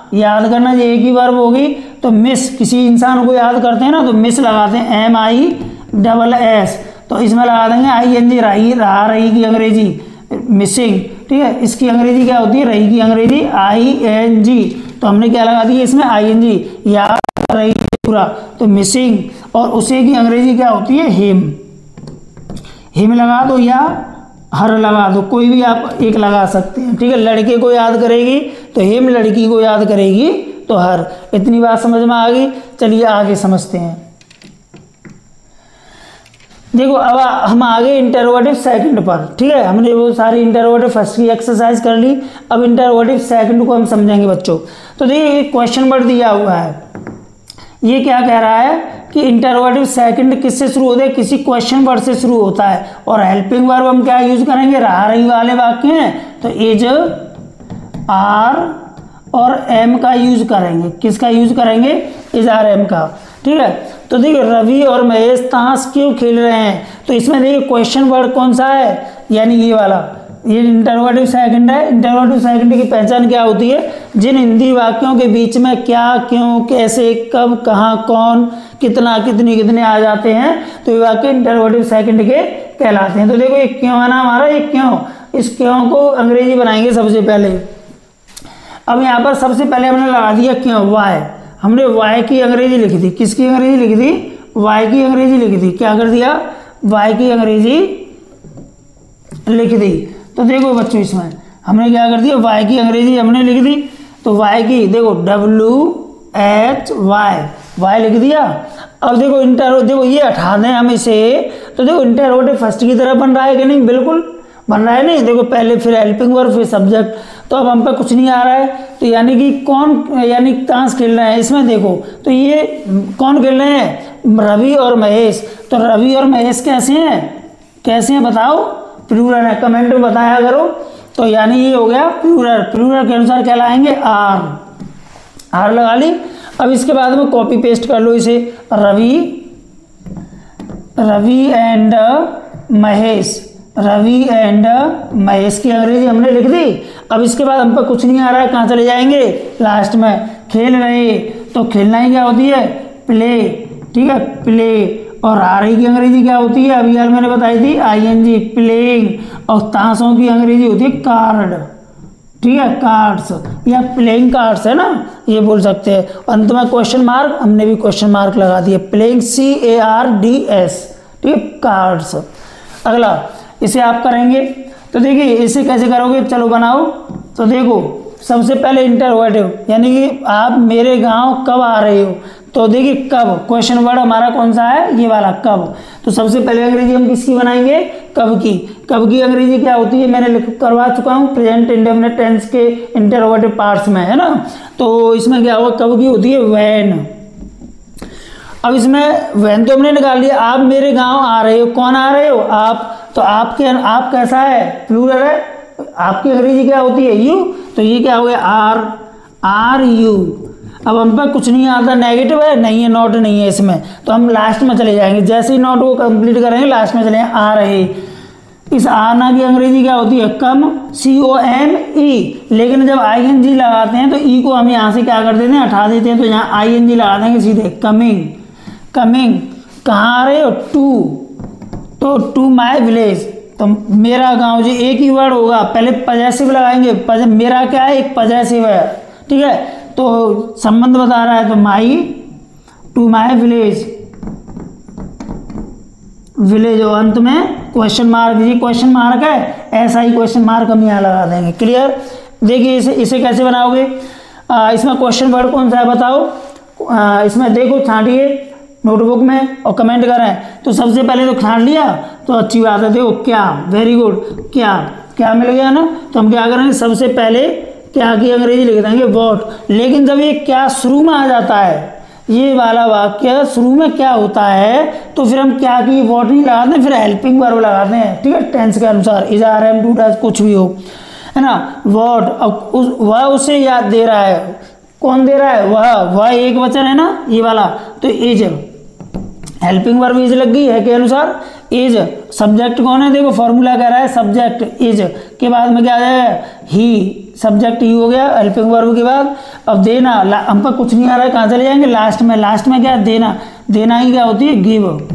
ये एक ही वर्ब होगी, तो मिस, किसी इंसान को याद करते हैं ना, तो मिस लगाते हैं, MISS, तो इसमें लगा देंगे ING, रही की अंग्रेजी मिसिंग, ठीक है, इसकी अंग्रेजी क्या होती है, रही की अंग्रेजी ING, तो हमने क्या लगा दिया इसमें, ING, याद रही पूरा, तो मिसिंग। और उसे की अंग्रेजी क्या होती है, हिम लगा दो या हर लगा दो, कोई भी आप एक लगा सकते हैं, ठीक है। लड़के को याद करेगी तो हिम, लड़की को याद करेगी तो हर। इतनी बात समझ में आ गई, चलिए आगे समझते हैं। देखो अब हम आ गए इंटरोगेटिव सेकंड पर, ठीक है, हमने वो सारी इंटरोगेटिव फर्स्ट की एक्सरसाइज कर ली, अब इंटरोगेटिव सेकंड को हम समझेंगे बच्चों। तो देखिए क्वेश्चन वर्ड दिया हुआ है, ये क्या कह रहा है कि इंटरोगेटिव सेकंड किससे शुरू होता है, किसी क्वेश्चन वर्ड से शुरू होता है, और हेल्पिंग वर्ब हम क्या यूज करेंगे, रहा रही वाले वाक्य हैं, तो इज, आर और एम का यूज करेंगे। किसका यूज करेंगे, इज, आर, एम का, ठीक है। तो देखिए रवि और महेश ताश क्यों खेल रहे हैं, तो इसमें देखिए क्वेश्चन वर्ड कौन सा है, यानी ये वाला, ये इंटरोगेटिव सेकंड है। इंटरोगेटिव सेकंड की पहचान क्या होती है, जिन हिंदी वाक्यों के बीच में क्या, क्यों, कैसे, कब, कहाँ, कौन, कितना, कितनी, कितने आ जाते हैं, तो ये वाक्य इंटरोगेटिव सेकंड के कहलाते हैं। तो देखो ये क्यों है ना हमारा, ये क्यों, इस क्यों को अंग्रेजी बनाएंगे सबसे पहले। अब यहाँ पर सबसे पहले हमने लगा दिया क्यों, वाई, हमने वाई की अंग्रेजी लिखी थी, किसकी अंग्रेजी लिखी थी, वाई की अंग्रेजी लिख दी। क्या कर दिया? वाई की अंग्रेजी लिख दी। तो देखो बच्चों इसमें हमने क्या कर दिया, वाई की अंग्रेजी हमने लिख दी। तो वाई की देखो WHY वाई लिख दिया। अब देखो देखो ये हटा दें हम इसे, तो देखो इंटरोगेटिव फर्स्ट की तरह बन रहा है कि नहीं? बिल्कुल बन रहा है नहीं। देखो पहले फिर हेल्पिंग वर्ब फिर सब्जेक्ट, तो अब हम पे कुछ नहीं आ रहा है। तो यानी कि कौन, यानी ताश खेल रहे हैं इसमें देखो। तो ये कौन खेल रहे हैं? रवि और महेश। तो रवि और महेश कैसे हैं? कैसे हैं बताओ? प्लूरल है, कमेंट में बताया करो। तो यानी ये हो गया प्लूरल। प्लूरल के अनुसार क्या लाएंगे? आर लगा ली। अब इसके बाद में कॉपी पेस्ट कर लो इसे। रवि एंड महेश, रवि एंड महेश की अंग्रेजी हमने लिख दी। अब इसके बाद हम पर कुछ नहीं आ रहा है, कहाँ चले जाएंगे? लास्ट में खेल रहे। तो खेलना ही क्या होती है? प्ले। ठीक है, प्ले। और आ रही की अंग्रेजी क्या होती है? अभी यार मैंने बताई थी ING, प्लेइंग। और ताशों की अंग्रेजी होती है कार्ड। ठीक है, कार्ड्स या प्लेइंग कार्ड्स है ना, ये बोल सकते हैं। अंत में क्वेश्चन मार्क, हमने भी क्वेश्चन मार्क लगा दिए। Playing CARDS। ठीक है, कार्ड्स। अगला इसे आप करेंगे। तो देखिए इसे कैसे करोगे, चलो बनाओ। तो देखो सबसे पहले इंटरोगेटिव, यानी कि आप मेरे गांव कब आ रहे हो। तो देखिए कब, क्वेश्चन वर्ड हमारा कौन सा है? ये वाला कब। तो सबसे पहले अंग्रेजी हम किसकी बनाएंगे? कब की। कब की अंग्रेजी क्या होती है? मैंने करवा चुका हूँ प्रेजेंट इंडेफिनिट टेंस के इंटरोगेटिव पार्ट्स में, है ना। तो इसमें क्या होगा? कब की होती है? व्हेन। अब इसमें व्हेन तो हमने निकाल लिया। आप मेरे गांव आ रहे हो, कौन आ रहे हो? आप। तो आपके, आप कैसा है? प्लूरल है। आपकी अंग्रेजी क्या होती है? यू। तो ये क्या हो गया? Are you. अब हम पर कुछ नहीं आता, नेगेटिव है नहीं है, नॉट नहीं है इसमें। तो हम लास्ट में चले जाएंगे, जैसे ही नॉट को कंप्लीट करेंगे लास्ट में चले जाएंगे। आ रहे। इस आना की अंग्रेजी क्या होती है? कम, COME। लेकिन जब ING लगाते हैं तो ई को हम यहाँ से क्या कर देते हैं? हटा देते हैं। तो यहाँ ING लगा देंगे सीधे। कमिंग। कमिंग। कहाँ आ रहे हो? टू। तो टू माई विलेज। तो मेरा गांव जी, एक ही वर्ड होगा, पहले पजेसिव लगाएंगे। मेरा क्या है? एक पजेसिव है। ठीक है, तो संबंध बता रहा है। तो माई, टू माई विलेज, विलेज। और अंत में क्वेश्चन मार्क। ये क्वेश्चन मार्क है, ऐसा ही क्वेश्चन मार्क हम यहाँ लगा देंगे। क्लियर? देखिए इसे कैसे बनाओगे। इसमें क्वेश्चन वर्ड कौन सा है बताओ। इसमें देखो छांटिए नोटबुक में और कमेंट करें। तो सबसे पहले तो छांट लिया, तो अच्छी बात है। देखो क्या, वेरी गुड। क्या, क्या मिल गया ना। तो हम क्या करेंगे? सबसे पहले क्या की अंग्रेजी लिख देंगे? वॉट। लेकिन जब ये क्या शुरू में आ जाता है, ये वाला वाक्य शुरू में क्या होता है, तो फिर हम क्या की वॉट नहीं लगाते हैं, फिर हेल्पिंग वर्ब लगाते हैं। ठीक है, टेंस के अनुसार। Is, are, am, do, does, कुछ भी हो, है ना। वॉट। अब वह उसे याद दे रहा है। कौन दे रहा है? वह एक वचन है ना, ये वाला। तो इज, हेल्पिंग वर्ब इज लग गई है के अनुसार। इज। सब्जेक्ट कौन है? देखो फॉर्मूला कह रहा है सब्जेक्ट इज के बाद में क्या आ जाएगा? ही। सब्जेक्ट ही हो गया हेल्पिंग वर्ब के बाद। अब देना, हम पर कुछ नहीं आ रहा है, कहाँ चले जाएंगे? लास्ट में। लास्ट में क्या? देना। देना ही क्या होती है? गिव।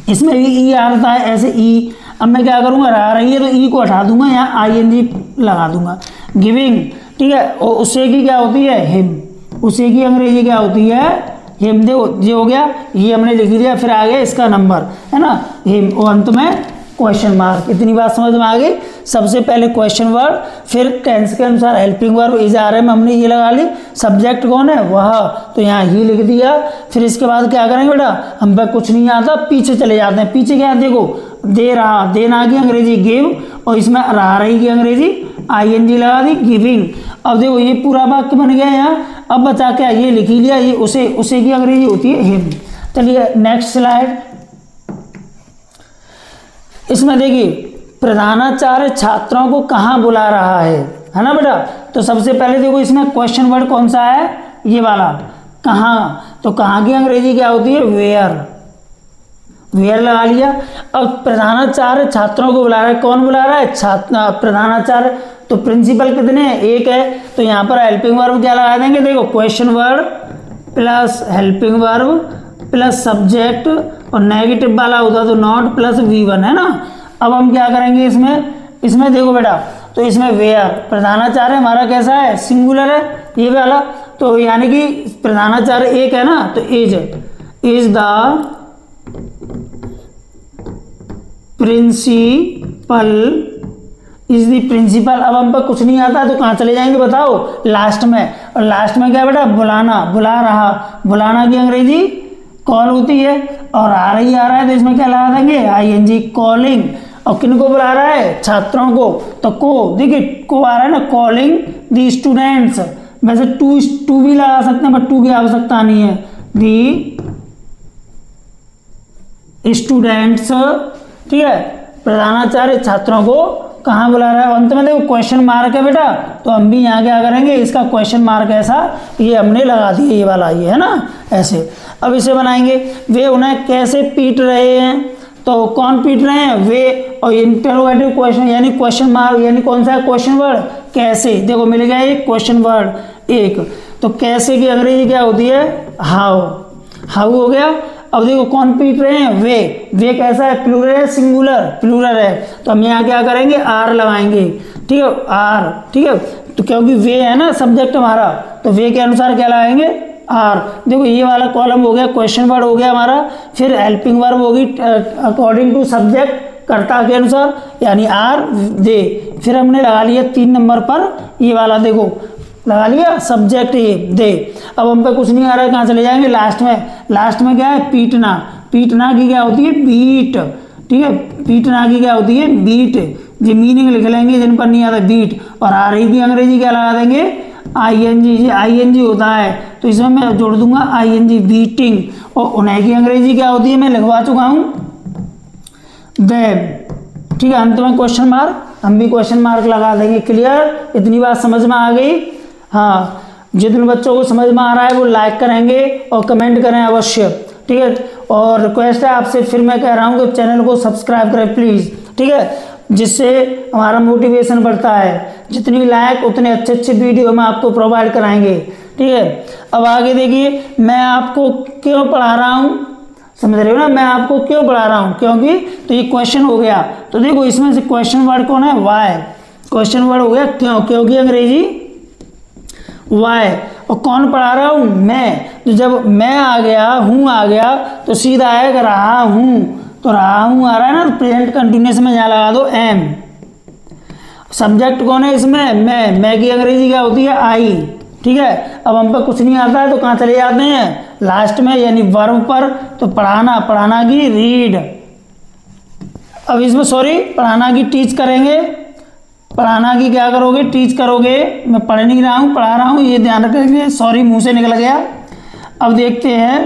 इसमें भी ई आता है ऐसे ई। अब मैं क्या करूँगा? आ रही है तो ई को हटा दूंगा, यहाँ ING लगा दूंगा। गिविंग। ठीक है, और उससे की क्या होती है? हिम। उसे की अंग्रेजी क्या होती है? हिम। देखो ये हो गया, ये हमने लिख दिया। फिर आ गया इसका नंबर, है ना, हिम। और अंत में क्वेश्चन मार्क। इतनी बात समझ में आ गई। सबसे पहले क्वेश्चन वर्ड, फिर टेंस के अनुसार helping verb is, are, am हमने ये लगा ली। सब्जेक्ट कौन है? वह। तो यहाँ ही लिख दिया। फिर इसके बाद क्या करेंगे बेटा? हम पे कुछ नहीं आता, पीछे चले जाते हैं। पीछे क्या है? देखो दे रहा, देना की अंग्रेजी गिव, और इसमें रहा रही की अंग्रेजी ING लगा दी, गिविंग। अब देखो ये पूरा वाक्य बन गया यहाँ। अब बचा क्या? ये लिख ही लिया। ये उसे की अंग्रेजी होती है हिम। चलिए नेक्स्ट स्लाइड। इसमें देखिए प्रधानाचार्य छात्रों को कहाँ बुला रहा है ना बेटा। तो सबसे पहले देखो इसमें क्वेश्चन वर्ड कौन सा है? ये वाला, कहाँ। तो कहाँ की अंग्रेजी क्या होती है? वेयर। वेयर लगा लिया। अब प्रधानाचार्य छात्रों को बुला रहा है। कौन बुला रहा है? छात्र, प्रधानाचार्य। तो प्रिंसिपल कितने हैं? एक है। तो यहाँ पर हेल्पिंग वर्ब क्या लगा देंगे? देखो question word plus helping verb plus subject, और नेगेटिव वाला होता तो नॉट प्लस V1, है ना। अब हम क्या करेंगे इसमें देखो बेटा, तो इसमें वेयर, प्रधानाचार्य हमारा कैसा है? सिंगुलर है ये वाला। तो यानी कि प्रधानाचार्य एक है ना, तो is the principal, is the principal. अब हम पर कुछ नहीं आता तो कहाँ चले जाएंगे बताओ, लास्ट में। और लास्ट में क्या बेटा, बुलाना, बुला रहा। बुलाना की अंग्रेजी कॉल होती है, और आ रहा है तो इसमें क्या लगा देंगे, आईएनजी, कॉलिंग। और किन को बुला रहा है, छात्रों को, तो को, देखिए को आ रहा है ना, कॉलिंग दी स्टूडेंट्स। वैसे टू भी लगा सकते हैं, बट टू की आवश्यकता नहीं है। दी स्टूडेंट्स, ठीक है, प्रधानाचार्य छात्रों को कहाँ बुला रहा है। अंत में देखो क्वेश्चन मार्क है बेटा, तो हम भी यहाँ क्या करेंगे, इसका क्वेश्चन मार्क ऐसा ये हमने लगा दिया, ये वाला, ये है ना, ऐसे। अब इसे बनाएंगे, वे उन्हें कैसे पीट रहे हैं, तो कौन पीट रहे हैं, वे। और इंटरोगेटिव क्वेश्चन यानी क्वेश्चन मार्क, यानी कौन सा क्वेश्चन वर्ड, कैसे। देखो मिल गया एक क्वेश्चन वर्ड एक। तो कैसे की अंग्रेजी क्या होती है, हाउ। हाउ हो गया। अब देखो कौन पीट रहे हैं, वे कैसा है, प्लूरल है, सिंगुलर, प्लूरल है, तो हम यहाँ क्या करेंगे, आर लगाएंगे, ठीक है, आर, ठीक है। तो क्योंकि वे है ना सब्जेक्ट हमारा, तो वे के अनुसार क्या लगाएंगे, आर। देखो ये वाला कॉलम हो गया, क्वेश्चन वर्ड हो गया हमारा, फिर हेल्पिंग वर्ब होगी अकॉर्डिंग टू सब्जेक्ट, कर्ता के अनुसार, यानी आर, दे। फिर हमने लगा लिया 3 नंबर पर ये वाला, देखो लगा लिया सब्जेक्ट ये, दे। अब हम पे कुछ नहीं आ रहा है, कहाँ चले जाएंगे, लास्ट में। लास्ट में क्या है, पीटना। पीटना की क्या होती है, बीट, ठीक है, पीटना की क्या होती है, बीट। ये मीनिंग लिख लेंगे जिन पर नहीं आता, बीट। और आ रही की अंग्रेजी क्या लगा देंगे, आईएनजी। ये आईएनजी होता है तो इसमें मैं जोड़ दूंगा आईएनजी, बीटिंग। और उन्हें की अंग्रेजी क्या होती है, मैं लिखवा चुका हूँ, देम, ठीक है। अंत में क्वेश्चन मार्क, हम भी क्वेश्चन मार्क लगा देंगे। क्लियर, इतनी बात समझ में आ गई। हाँ, जितने बच्चों को समझ में आ रहा है वो लाइक करेंगे और कमेंट करें अवश्य, ठीक है। और रिक्वेस्ट है आपसे, फिर मैं कह रहा हूँ कि चैनल को सब्सक्राइब करें प्लीज़, ठीक है, जिससे हमारा मोटिवेशन बढ़ता है। जितनी लाइक उतने अच्छे अच्छे वीडियो हम आपको प्रोवाइड कराएंगे, ठीक है। अब आगे देखिए, मैं आपको क्यों पढ़ा रहा हूँ, समझ रहे हो ना, मैं आपको क्यों पढ़ा रहा हूँ, क्योंकि, तो ये क्वेश्चन हो गया। तो देखो इसमें से क्वेश्चन वर्ड कौन है, वाई। क्वेश्चन वर्ड हो गया क्यों, क्योंकि अंग्रेजी वाई। और कौन पढ़ा रहा हूँ, मैं। तो जब मैं आ गया, हूँ आ गया, तो सीधा आएगा रहा हूँ। तो रहा हूँ आ रहा है ना, तो प्रेजेंट कंटिन्यूअस में यहाँ लगा दो एम। सब्जेक्ट कौन है इसमें, मैं की अंग्रेजी क्या होती है, आई, ठीक है। अब हम पर कुछ नहीं आता है तो कहाँ चले जाते हैं, लास्ट में, यानी वर्ब पर। तो पढ़ाना, पढ़ाना की रीड। अब इसमें सॉरी, पढ़ाना की टीच करेंगे। पढ़ाना की क्या करोगे, टीच करोगे। मैं पढ़ नहीं रहा हूँ, पढ़ा रहा हूँ, ये ध्यान रखेंगे। सॉरी, मुंह से निकल गया। अब देखते हैं,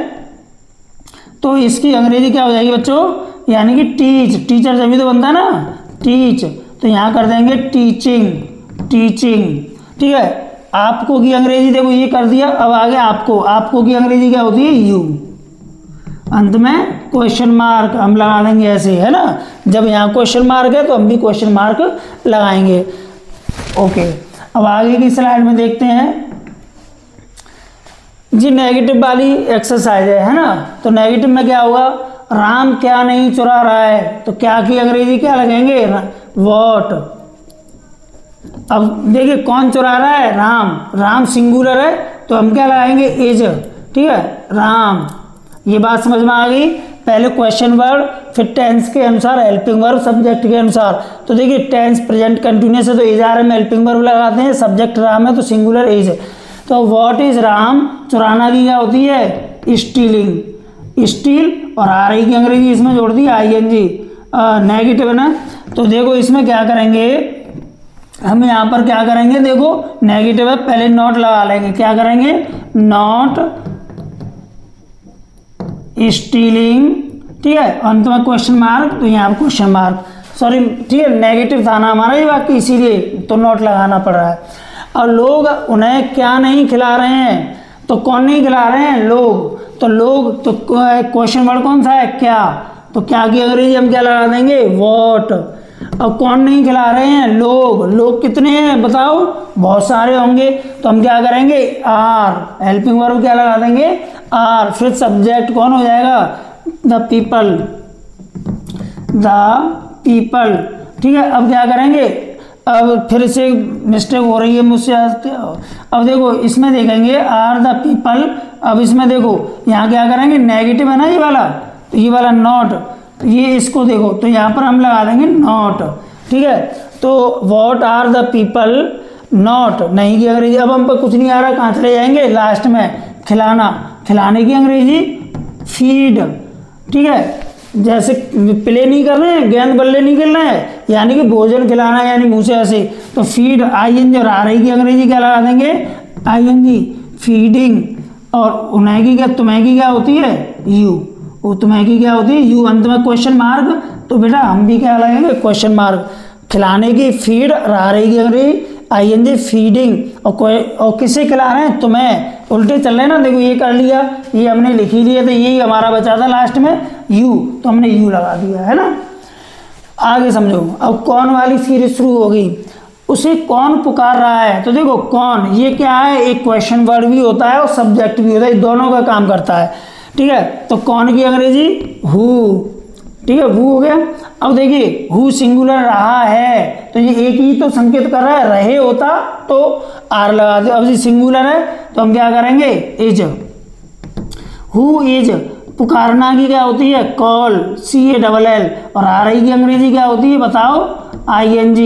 तो इसकी अंग्रेजी क्या हो जाएगी बच्चों, यानी कि टीच। टीचर जब भी तो बनता है ना, टीच। तो यहाँ कर देंगे टीचिंग, टीचिंग, ठीक है। आपको की अंग्रेजी देखो ये कर दिया। अब आगे आपको, आपको की अंग्रेजी क्या होती है, यू। अंत में क्वेश्चन मार्क हम लगा देंगे ऐसे, है ना। जब यहाँ क्वेश्चन मार्क है तो हम भी क्वेश्चन मार्क लगाएंगे। ओके, अब आगे की स्लाइड में देखते हैं जी, नेगेटिव वाली एक्सरसाइज है ना। तो नेगेटिव में क्या होगा, राम क्या नहीं चुरा रहा है, तो क्या की अंग्रेजी क्या लगेंगे, वॉट। अब देखिए कौन चुरा रहा है, राम। राम सिंगुलर है तो हम क्या लगाएंगे, इज, ठीक है, राम। ये बात समझ में आ गई। पहले क्वेश्चन वर्ड, फिर टेंस के अनुसार हेल्पिंग वर्ब, सब्जेक्ट के अनुसार। तो देखिए टेंस प्रेजेंट कंटिन्यूअस है तो इज आ रहा है, में हेल्पिंग वर्ब लगाते हैं। सब्जेक्ट राम है तो सिंगुलर इज। तो व्हाट इज राम, चुराना की क्या होती है, स्टीलिंग, स्टील। और आ रही की अंग्रेजी इसमें जोड़ दी आईएनजी, नेगेटिव है ना। तो देखो इसमें क्या करेंगे हम, यहाँ पर क्या करेंगे, देखो नेगेटिव है, पहले नॉट लगा लेंगे। क्या करेंगे, नॉट स्टीलिंग, ठीक है। अंत में क्वेश्चन मार्क, तो यहाँ क्वेश्चन मार्क, सॉरी, ठीक है, नेगेटिव था ना हमारा ये वाक्य, इसीलिए तो नॉट लगाना पड़ रहा है। और लोग उन्हें क्या नहीं खिला रहे हैं, तो कौन नहीं खिला रहे हैं, लोग। तो लोग, तो क्वेश्चन वर्ड कौन सा है, क्या। तो क्या की अंग्रेजी हम क्या लगा देंगे, वॉट। अब कौन नहीं खिला रहे हैं, लोग। लोग कितने हैं बताओ, बहुत सारे होंगे। तो हम क्या करेंगे, आर, हेल्पिंग वर्ब क्या लगा देंगे, आर। फिर सब्जेक्ट कौन हो जाएगा, द पीपल, द पीपल, ठीक है। अब क्या करेंगे, अब फिर से मिस्टेक हो रही है मुझसे। अब देखो इसमें देखेंगे आर द पीपल। अब इसमें देखो यहाँ क्या करेंगे, नेगेटिव है ना ये वाला, तो ये वाला नॉट, ये इसको देखो तो यहाँ पर हम लगा देंगे नॉट, ठीक है। तो what are the people not, नहीं की अंग्रेजी। अब हम पर कुछ नहीं आ रहा, कहाँ चले जाएंगे लास्ट में, खिलाना, खिलाने की अंग्रेजी फीड, ठीक है। जैसे प्ले नहीं कर रहे हैं, गेंद बल्ले नहीं खेल रहे हैं, यानी कि भोजन खिलाना, यानी मुँह से ऐसे, तो फीड आईएनजी और आ रही की अंग्रेजी क्या लगा देंगे, आईएनजी, फीडिंग। और उन्हें की क्या, तुम्हें की क्या होती है, यू, वो तुम्हें की क्या होती है, यू, अंत में क्वेश्चन मार्क, तो बेटा हम भी क्या लगाएंगे, क्वेश्चन मार्क। खिलाने की फीड, आ रही की अंग्रेजी आईएनजी, फीडिंग। और किसे खिला रहे हैं, तुम्हें, उल्टे चल रहे हैं ना, देखो ये कर लिया, ये हमने लिख ही लिया, तो यही हमारा बचा था लास्ट में यू, तो हमने यू लगा दिया है ना। आगे समझो, अब कौन वाली सीरीज शुरू हो गई, उसे कौन पुकार रहा है। तो देखो कौन, ये क्या है, एक क्वेश्चन वर्ड भी होता है और सब्जेक्ट भी होता है, दोनों का काम करता है, ठीक है। तो कौन की अंग्रेजी हु, ठीक है, हु हो गया। अब देखिए हु सिंगुलर रहा है, तो ये एक ही तो संकेत कर रहा है, रहे होता तो आर लगा दे। अब ये सिंगुलर है तो हम क्या करेंगे, इज, हु इज। पुकारना की क्या होती है, कॉल, CALL। और आ रही की अंग्रेजी क्या होती है बताओ, ING।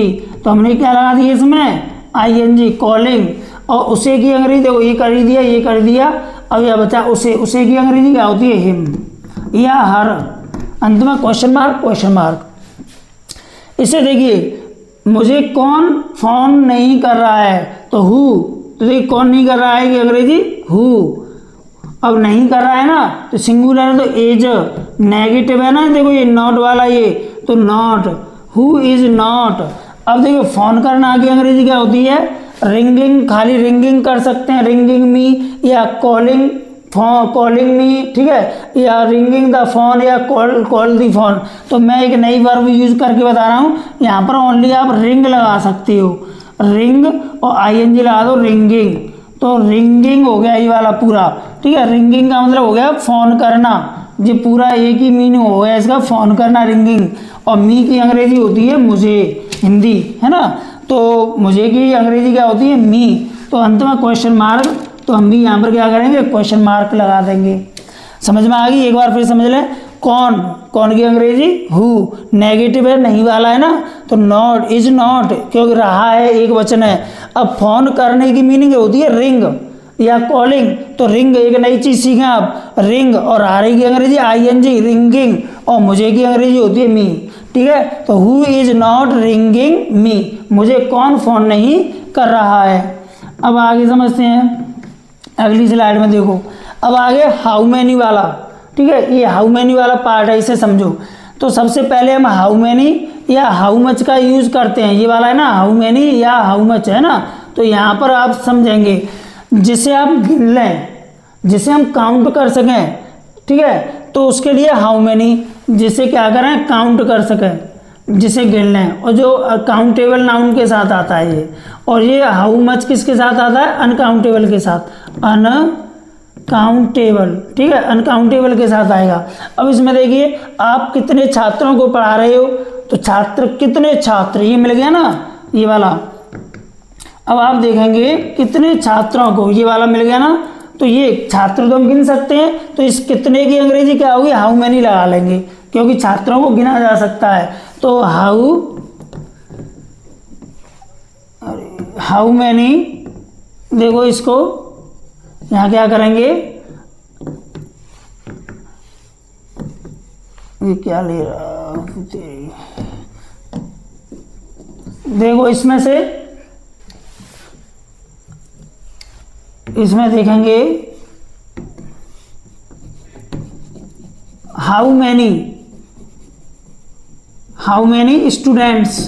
तो हमने क्या लगा दिया इसमें, ING, कॉलिंग। और उसे की अंग्रेजी देखो, ये कर दिया, ये कर दिया। अब यह बचा उसे, उसे की अंग्रेजी क्या होती है, हिम या हर, अंत में क्वेश्चन मार्क, क्वेश्चन मार्क। इसे देखिए, मुझे कौन फोन नहीं कर रहा है, तो हु, तो देखिए कौन नहीं कर रहा है कि अंग्रेजी हु। अब नहीं कर रहा है ना, तो सिंगुलर है तो एज, नेगेटिव है ना, देखो ये नॉट वाला, ये तो नॉट, हु इज नॉट। अब देखो फोन करना की अंग्रेजी क्या होती है, रिंगिंग, खाली रिंगिंग कर सकते हैं, रिंगिंग मी, या कॉलिंग, कॉलिंग मी, ठीक है, या रिंगिंग द फोन, या कॉल द फोन। तो मैं एक नई वर्ब यूज करके बता रहा हूँ, यहाँ पर ओनली आप रिंग लगा सकते हो, रिंग और ING लगा दो, रिंगिंग। तो रिंगिंग हो गया ये वाला पूरा, ठीक है। रिंगिंग का मतलब हो गया फोन करना, ये पूरा एक ही मीनिंग हो गया इसका, फोन करना, रिंगिंग। और मी की अंग्रेजी होती है मुझे, हिंदी है ना, तो मुझे की अंग्रेजी क्या होती है, मी। तो अंत में क्वेश्चन मार्क, तो हम भी यहाँ पर क्या करेंगे, क्वेश्चन मार्क लगा देंगे। समझ में आ गई, एक बार फिर समझ लें। कौन, कौन की अंग्रेजी हु, नेगेटिव है, नहीं वाला है ना, तो नॉट, इज नॉट, क्योंकि रहा है, एक वचन है। अब फोन करने की मीनिंग होती है रिंग या कॉलिंग, तो रिंग एक नई चीज सीखें आप, रिंग। और आ रही की अंग्रेजी ING, रिंगिंग। और मुझे की अंग्रेजी होती है मी, ठीक है। तो हु इज नॉट रिंगिंग मी, मुझे कौन फोन नहीं कर रहा है। अब आगे समझते हैं, अगली स्लाइड में देखो। अब आगे हाउ मैनी वाला, ठीक है, ये हाउ मैनी वाला पार्ट है, इसे समझो। तो सबसे पहले हम हाउ मैनी या हाउ मच का यूज करते हैं, ये वाला है ना, हाउ मैनी या हाउ मच है ना। तो यहाँ पर आप समझेंगे, जिसे आप गिन लें, जिसे हम काउंट कर सकें, ठीक है, तो उसके लिए हाउ मैनी, जिसे क्या करें, काउंट कर सकें, जिसे गिन लें। और जो काउंटेबल नाउन के साथ आता है ये। और ये हाउ मच किसके साथ आता है, अनकाउंटेबल के साथ, अनकाउंटेबल, ठीक है, अनकाउंटेबल के साथ आएगा। अब इसमें देखिए आप कितने छात्रों को पढ़ा रहे हो, तो छात्र, कितने छात्र, ये मिल गया ना, ये वाला। अब आप देखेंगे कितने छात्रों को, ये वाला मिल गया ना, तो ये छात्र तो हम गिन सकते हैं, तो इस कितने की अंग्रेजी क्या होगी, हाउ मैनी लगा लेंगे, क्योंकि छात्रों को गिना जा सकता है। तो हाउ मैनी, देखो इसको यहाँ क्या करेंगे, ये क्या ले रहा, देखो इसमें से, इसमें देखेंगे हाउ मैनी स्टूडेंट्स,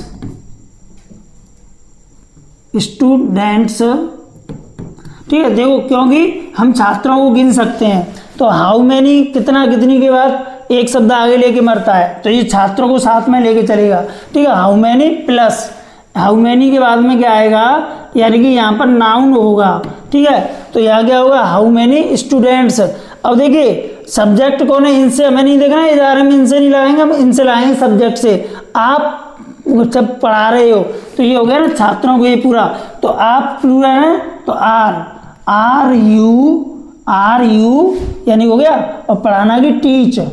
ठीक है। देखो क्योंकि हम छात्रों को गिन सकते हैं, तो हाउ मैनी कितना, कितनी के बाद एक शब्द आगे लेके मरता है, तो ये छात्रों को साथ में लेके चलेगा, ठीक है। How many plus how many के बाद में क्या आएगा, यानी कि यहाँ पर नाउन होगा, ठीक है। तो यहाँ क्या होगा, हाउ मैनी स्टूडेंट्स। अब देखिए सब्जेक्ट कौन है, इनसे हमें नहीं देखना है, इधर हम इनसे नहीं लगाएंगे, हम इनसे लगाएंगे सब्जेक्ट से। आप जब पढ़ा रहे हो तो ये हो गया ना छात्रों को ये पूरा, तो आप प्लूरल है तो आर यू यानी हो गया, और पढ़ाना की टीचिंग,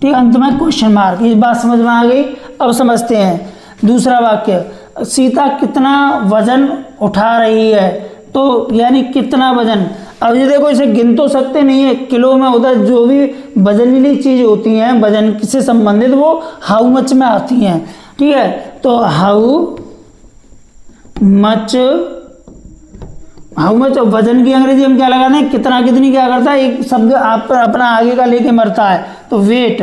ठीक, अंत में क्वेश्चन मार्क। ये बात समझ में आ गई। अब समझते हैं दूसरा वाक्य, सीता कितना वजन उठा रही है, तो यानी कितना वजन। अब ये देखो इसे गिन तो सकते नहीं है, किलो में होता है, जो भी वजनीली चीज होती हैं वजन से संबंधित वो हाउ मच में आती हैं, ठीक है। तो हाउ मच वजन की अंग्रेजी हम क्या लगाते हैं, कितना कितनी क्या करता है, एक शब्द आप अपना आगे का लेके मरता है, तो वेट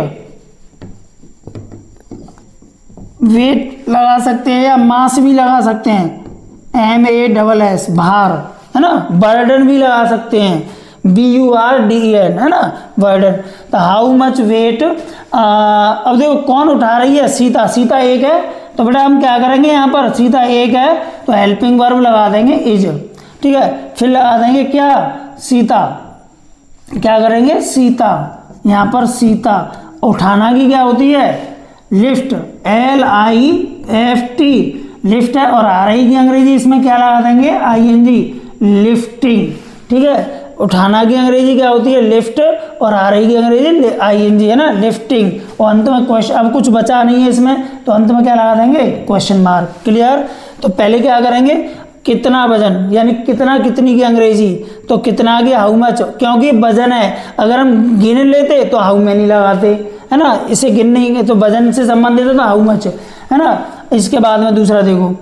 लगा सकते हैं या मास भी लगा सकते हैं, MASS भार, है ना। बर्डन भी लगा सकते हैं, BURDEN, है ना, बर्डन। तो हाउ मच वेट, अब देखो कौन उठा रही है, सीता एक है, तो बेटा हम क्या करेंगे, यहाँ पर सीता एक है तो हेल्पिंग वर्ब लगा देंगे इज, ठीक है। फिर लगा देंगे क्या, सीता, क्या करेंगे, सीता, यहाँ पर सीता। उठाना की क्या होती है, लिफ्ट, LIFT, लिफ्ट है, और आ रही की अंग्रेजी इसमें क्या लगा देंगे, ING, लिफ्टिंग, ठीक है। उठाना की अंग्रेजी क्या होती है, लिफ्ट, और आ रही की अंग्रेजी ING, है ना, लिफ्टिंग। और अंत में क्वेश्चन, अब कुछ बचा नहीं है इसमें, तो अंत में क्या लगा देंगे, क्वेश्चन मार्क। क्लियर। तो पहले क्या करेंगे, कितना वजन, यानी कितना कितनी की अंग्रेजी, तो कितना की हाउ मच, क्योंकि वजन है, अगर हम गिन लेते तो हाउ मैनी लगाते, है ना, इसे गिन नहीं, तो वजन से संबंधित है तो हाउ मच, है ना। इसके बाद में दूसरा देखो,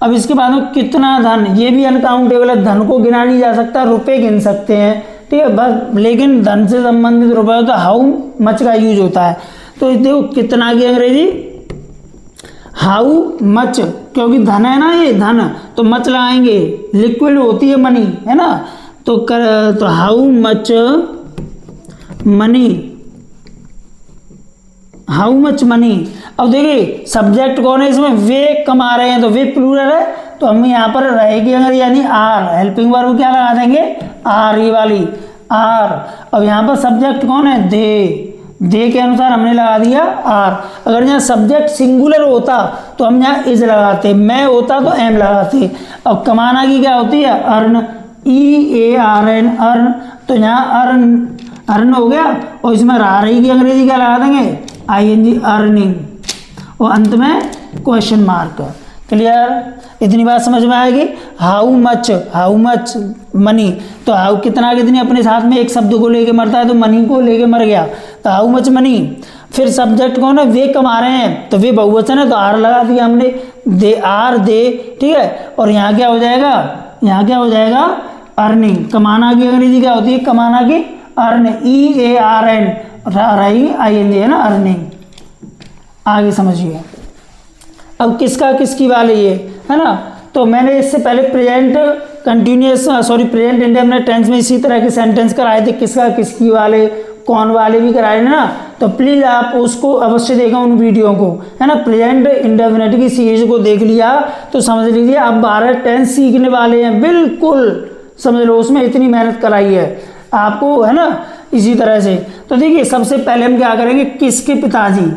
अब इसके बाद में कितना धन, ये भी अनकाउंटेबल है, धन को गिना नहीं जा सकता, रुपए गिन सकते हैं, ठीक है, बस, लेकिन धन से संबंधित रुपए हो तो हाउ मच का यूज होता है। तो देखो कितना की अंग्रेजी हाउ मच, क्योंकि धन है ना, ये धन, तो मच लगाएंगे, लिक्विड होती है मनी, है ना, तो हाउ मच मनी। अब देखिए सब्जेक्ट कौन है इसमें, वे कमा रहे हैं, तो वे प्लूरल है, तो हम यहाँ पर रहेगी अगर, यानी आर, हेल्पिंग वर्ब क्या लगा देंगे, आर, ये वाली आर। अब यहाँ पर सब्जेक्ट कौन है, दे के अनुसार हमने लगा दिया आर। अगर यहाँ सब्जेक्ट सिंगुलर होता तो हम यहाँ इज लगाते, मैं होता तो एम लगाते। अब कमाना की क्या होती है, अर्न, EARN, अर्न, तो यहाँ अर्न हो गया, और इसमें रहा रही की अंग्रेजी क्या लगा देंगे, ING, अर्निंग, और अंत में क्वेश्चन मार्क। क्लियर। इतनी बात समझ में आएगी। हाउ मच मनी, तो हाउ कितना कितनी अपने साथ में एक शब्द को लेके मरता है, तो मनी को लेके मर गया, तो हाउ मच मनी। फिर सब्जेक्ट कौन है, वे कमा रहे हैं, तो वे बहुवचन है, तो आर लगा दिया हमने, दे, ठीक है। और यहाँ क्या हो जाएगा, अर्निंग। कमाना की अंग्रेजी क्या होती है, कमाना की अर्न, EARN, रही ING, है ना, अर्निंग। आगे समझिए। अब किसकी वाले ये, है ना, तो मैंने इससे पहले प्रेजेंट इंडेफिनिट टेंस में इसी तरह के सेंटेंस कराए थे, किसका किसकी वाले, कौन वाले भी कराए ना, तो प्लीज़ आप उसको अवश्य देखें उन वीडियो को, है ना। प्रेजेंट इंडेफिनिट की सीरीज को देख लिया तो समझ लीजिए आप 12 टेंस सीखने वाले हैं, बिल्कुल समझ लो, उसमें इतनी मेहनत कराई है आपको, है ना। इसी तरह से तो देखिए सबसे पहले हम क्या करेंगे, किसके पिताजी,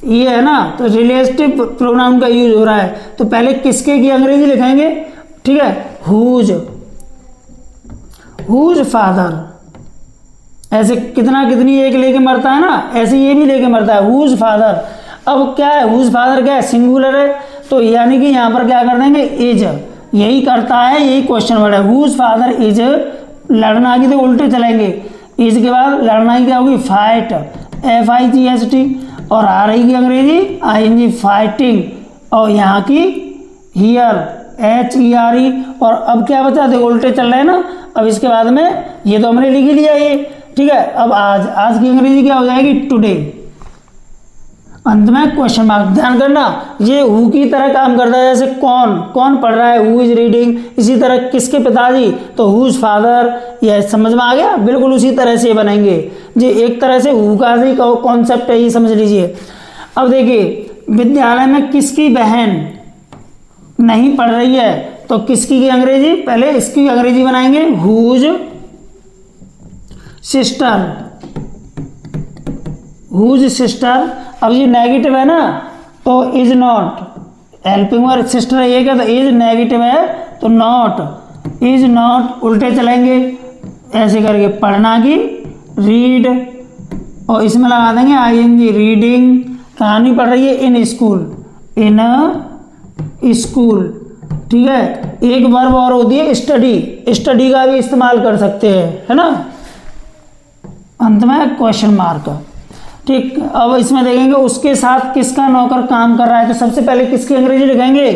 ये है ना, तो रिलेटिव प्रोनाउन का यूज हो रहा है, तो पहले किसके की अंग्रेजी लिखेंगे, ठीक है, हुज फादर। ऐसे कितना कितनी एक लेके मरता है ना, ऐसे ये भी लेके मरता है, हुज फादर। अब क्या है, हुज फादर क्या है, सिंगुलर है, तो यानी कि यहाँ पर क्या कर देंगे, इज, यही करता है, यही क्वेश्चन वर्ड है, हुज फादर इज। लड़ना की तो उल्टे चलेंगे, इज के बाद लड़ना की क्या होगी, फाइट, FIGHT, और आ रही की अंग्रेजी ING, फाइटिंग, और यहाँ की हियर, HERE। और अब क्या बचा, देखो उल्टे चल रहे हैं ना। अब इसके बाद में ये तो हमने लिख ही लिया ये, ठीक है। अब आज की अंग्रेजी क्या हो जाएगी, टुडे, अंत में क्वेश्चन मार्क। ध्यान करना, ये हु की तरह काम करता है, जैसे कौन पढ़ रहा है, हु इज रीडिंग, इसी तरह किसके पिताजी, तो हुज फादर। ये समझ में आ गया, बिल्कुल उसी तरह से बनाएंगे जी, एक तरह से हु का ही कॉन्सेप्ट है, ये समझ लीजिए। अब देखिए विद्यालय में किसकी बहन नहीं पढ़ रही है, तो किसकी की अंग्रेजी, पहले इसकी अंग्रेजी बनाएंगे, हुज सिस्टर, हुज सिस्टर, अब ये नेगेटिव है ना, तो इज नॉट, हेल्पिंग और सिस्टर ये क्या, तो इज नेगेटिव है तो नॉट, इज नॉट उल्टे चलेंगे ऐसे करके, पढ़ना की रीड, और इसमें लगा देंगे आईएनजी, रीडिंग, कहानी पढ़ रही है इन स्कूल, इन स्कूल, ठीक है। एक वर्ब और होती है स्टडी, स्टडी का भी इस्तेमाल कर सकते हैं, है ना, अंत में क्वेश्चन मार्क, ठीक। अब इसमें देखेंगे उसके साथ किसका नौकर काम कर रहा है, तो सबसे पहले किसकी अंग्रेजी लिखेंगे,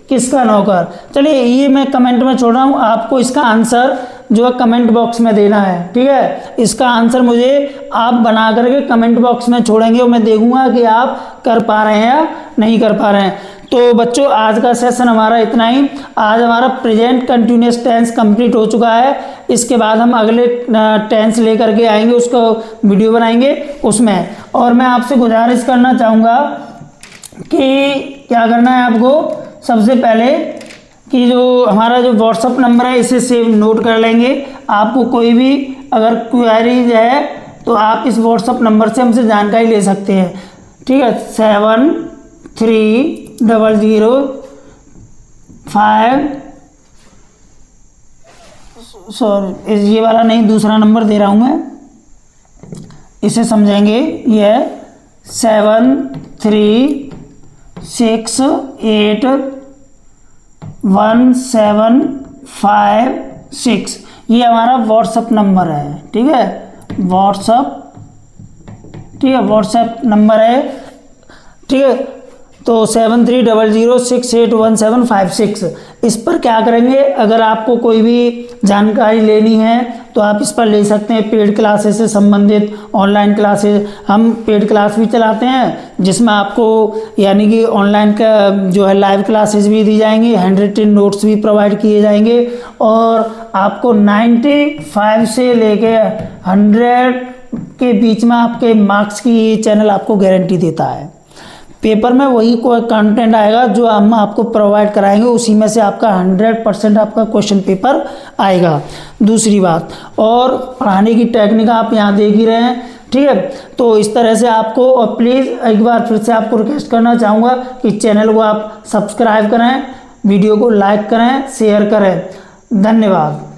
किसका नौकर। चलिए ये मैं कमेंट में छोड़ रहा हूँ, आपको इसका आंसर जो है कमेंट बॉक्स में देना है, ठीक है। इसका आंसर मुझे आप बना करके कमेंट बॉक्स में छोड़ेंगे और मैं देखूंगा कि आप कर पा रहे हैं या नहीं कर पा रहे हैं। तो बच्चों आज का सेशन हमारा इतना ही। आज हमारा प्रेजेंट कंटिन्यूअस टेंस कंप्लीट हो चुका है। इसके बाद हम अगले टेंस लेकर के आएंगे, उसको वीडियो बनाएंगे उसमें। और मैं आपसे गुजारिश करना चाहूँगा कि क्या करना है आपको, सबसे पहले कि जो हमारा जो व्हाट्सअप नंबर है इसे सेव नोट कर लेंगे। आपको कोई भी अगर क्वेरीज है तो आप इस व्हाट्सअप नंबर से हमसे जानकारी ले सकते हैं, ठीक है। 730005, सॉरी ये वाला नहीं, दूसरा नंबर दे रहा हूँ मैं, इसे समझेंगे। ये है 73681756, ये हमारा व्हाट्सअप नंबर है, ठीक है। व्हाट्सअप, ठीक है, व्हाट्सएप नंबर है, ठीक है। तो 7300681756, इस पर क्या करेंगे, अगर आपको कोई भी जानकारी लेनी है तो आप इस पर ले सकते हैं। पेड क्लासेस से संबंधित ऑनलाइन क्लासेस, हम पेड क्लास भी चलाते हैं जिसमें आपको यानी कि ऑनलाइन का जो है लाइव क्लासेस भी दी जाएंगी, हैंड रिटन नोट्स भी प्रोवाइड किए जाएंगे, और आपको 95 से लेके 100 के बीच में आपके मार्क्स की ये चैनल आपको गारंटी देता है। पेपर में वही कोई कंटेंट आएगा जो हम आपको प्रोवाइड कराएंगे, उसी में से आपका 100% आपका क्वेश्चन पेपर आएगा। दूसरी बात, और पढ़ाने की टेक्निक आप यहाँ देख ही रहे हैं, ठीक है। तो इस तरह से आपको, और प्लीज़ एक बार फिर से आपको रिक्वेस्ट करना चाहूँगा कि चैनल को आप सब्सक्राइब करें, वीडियो को लाइक करें, शेयर करें। धन्यवाद।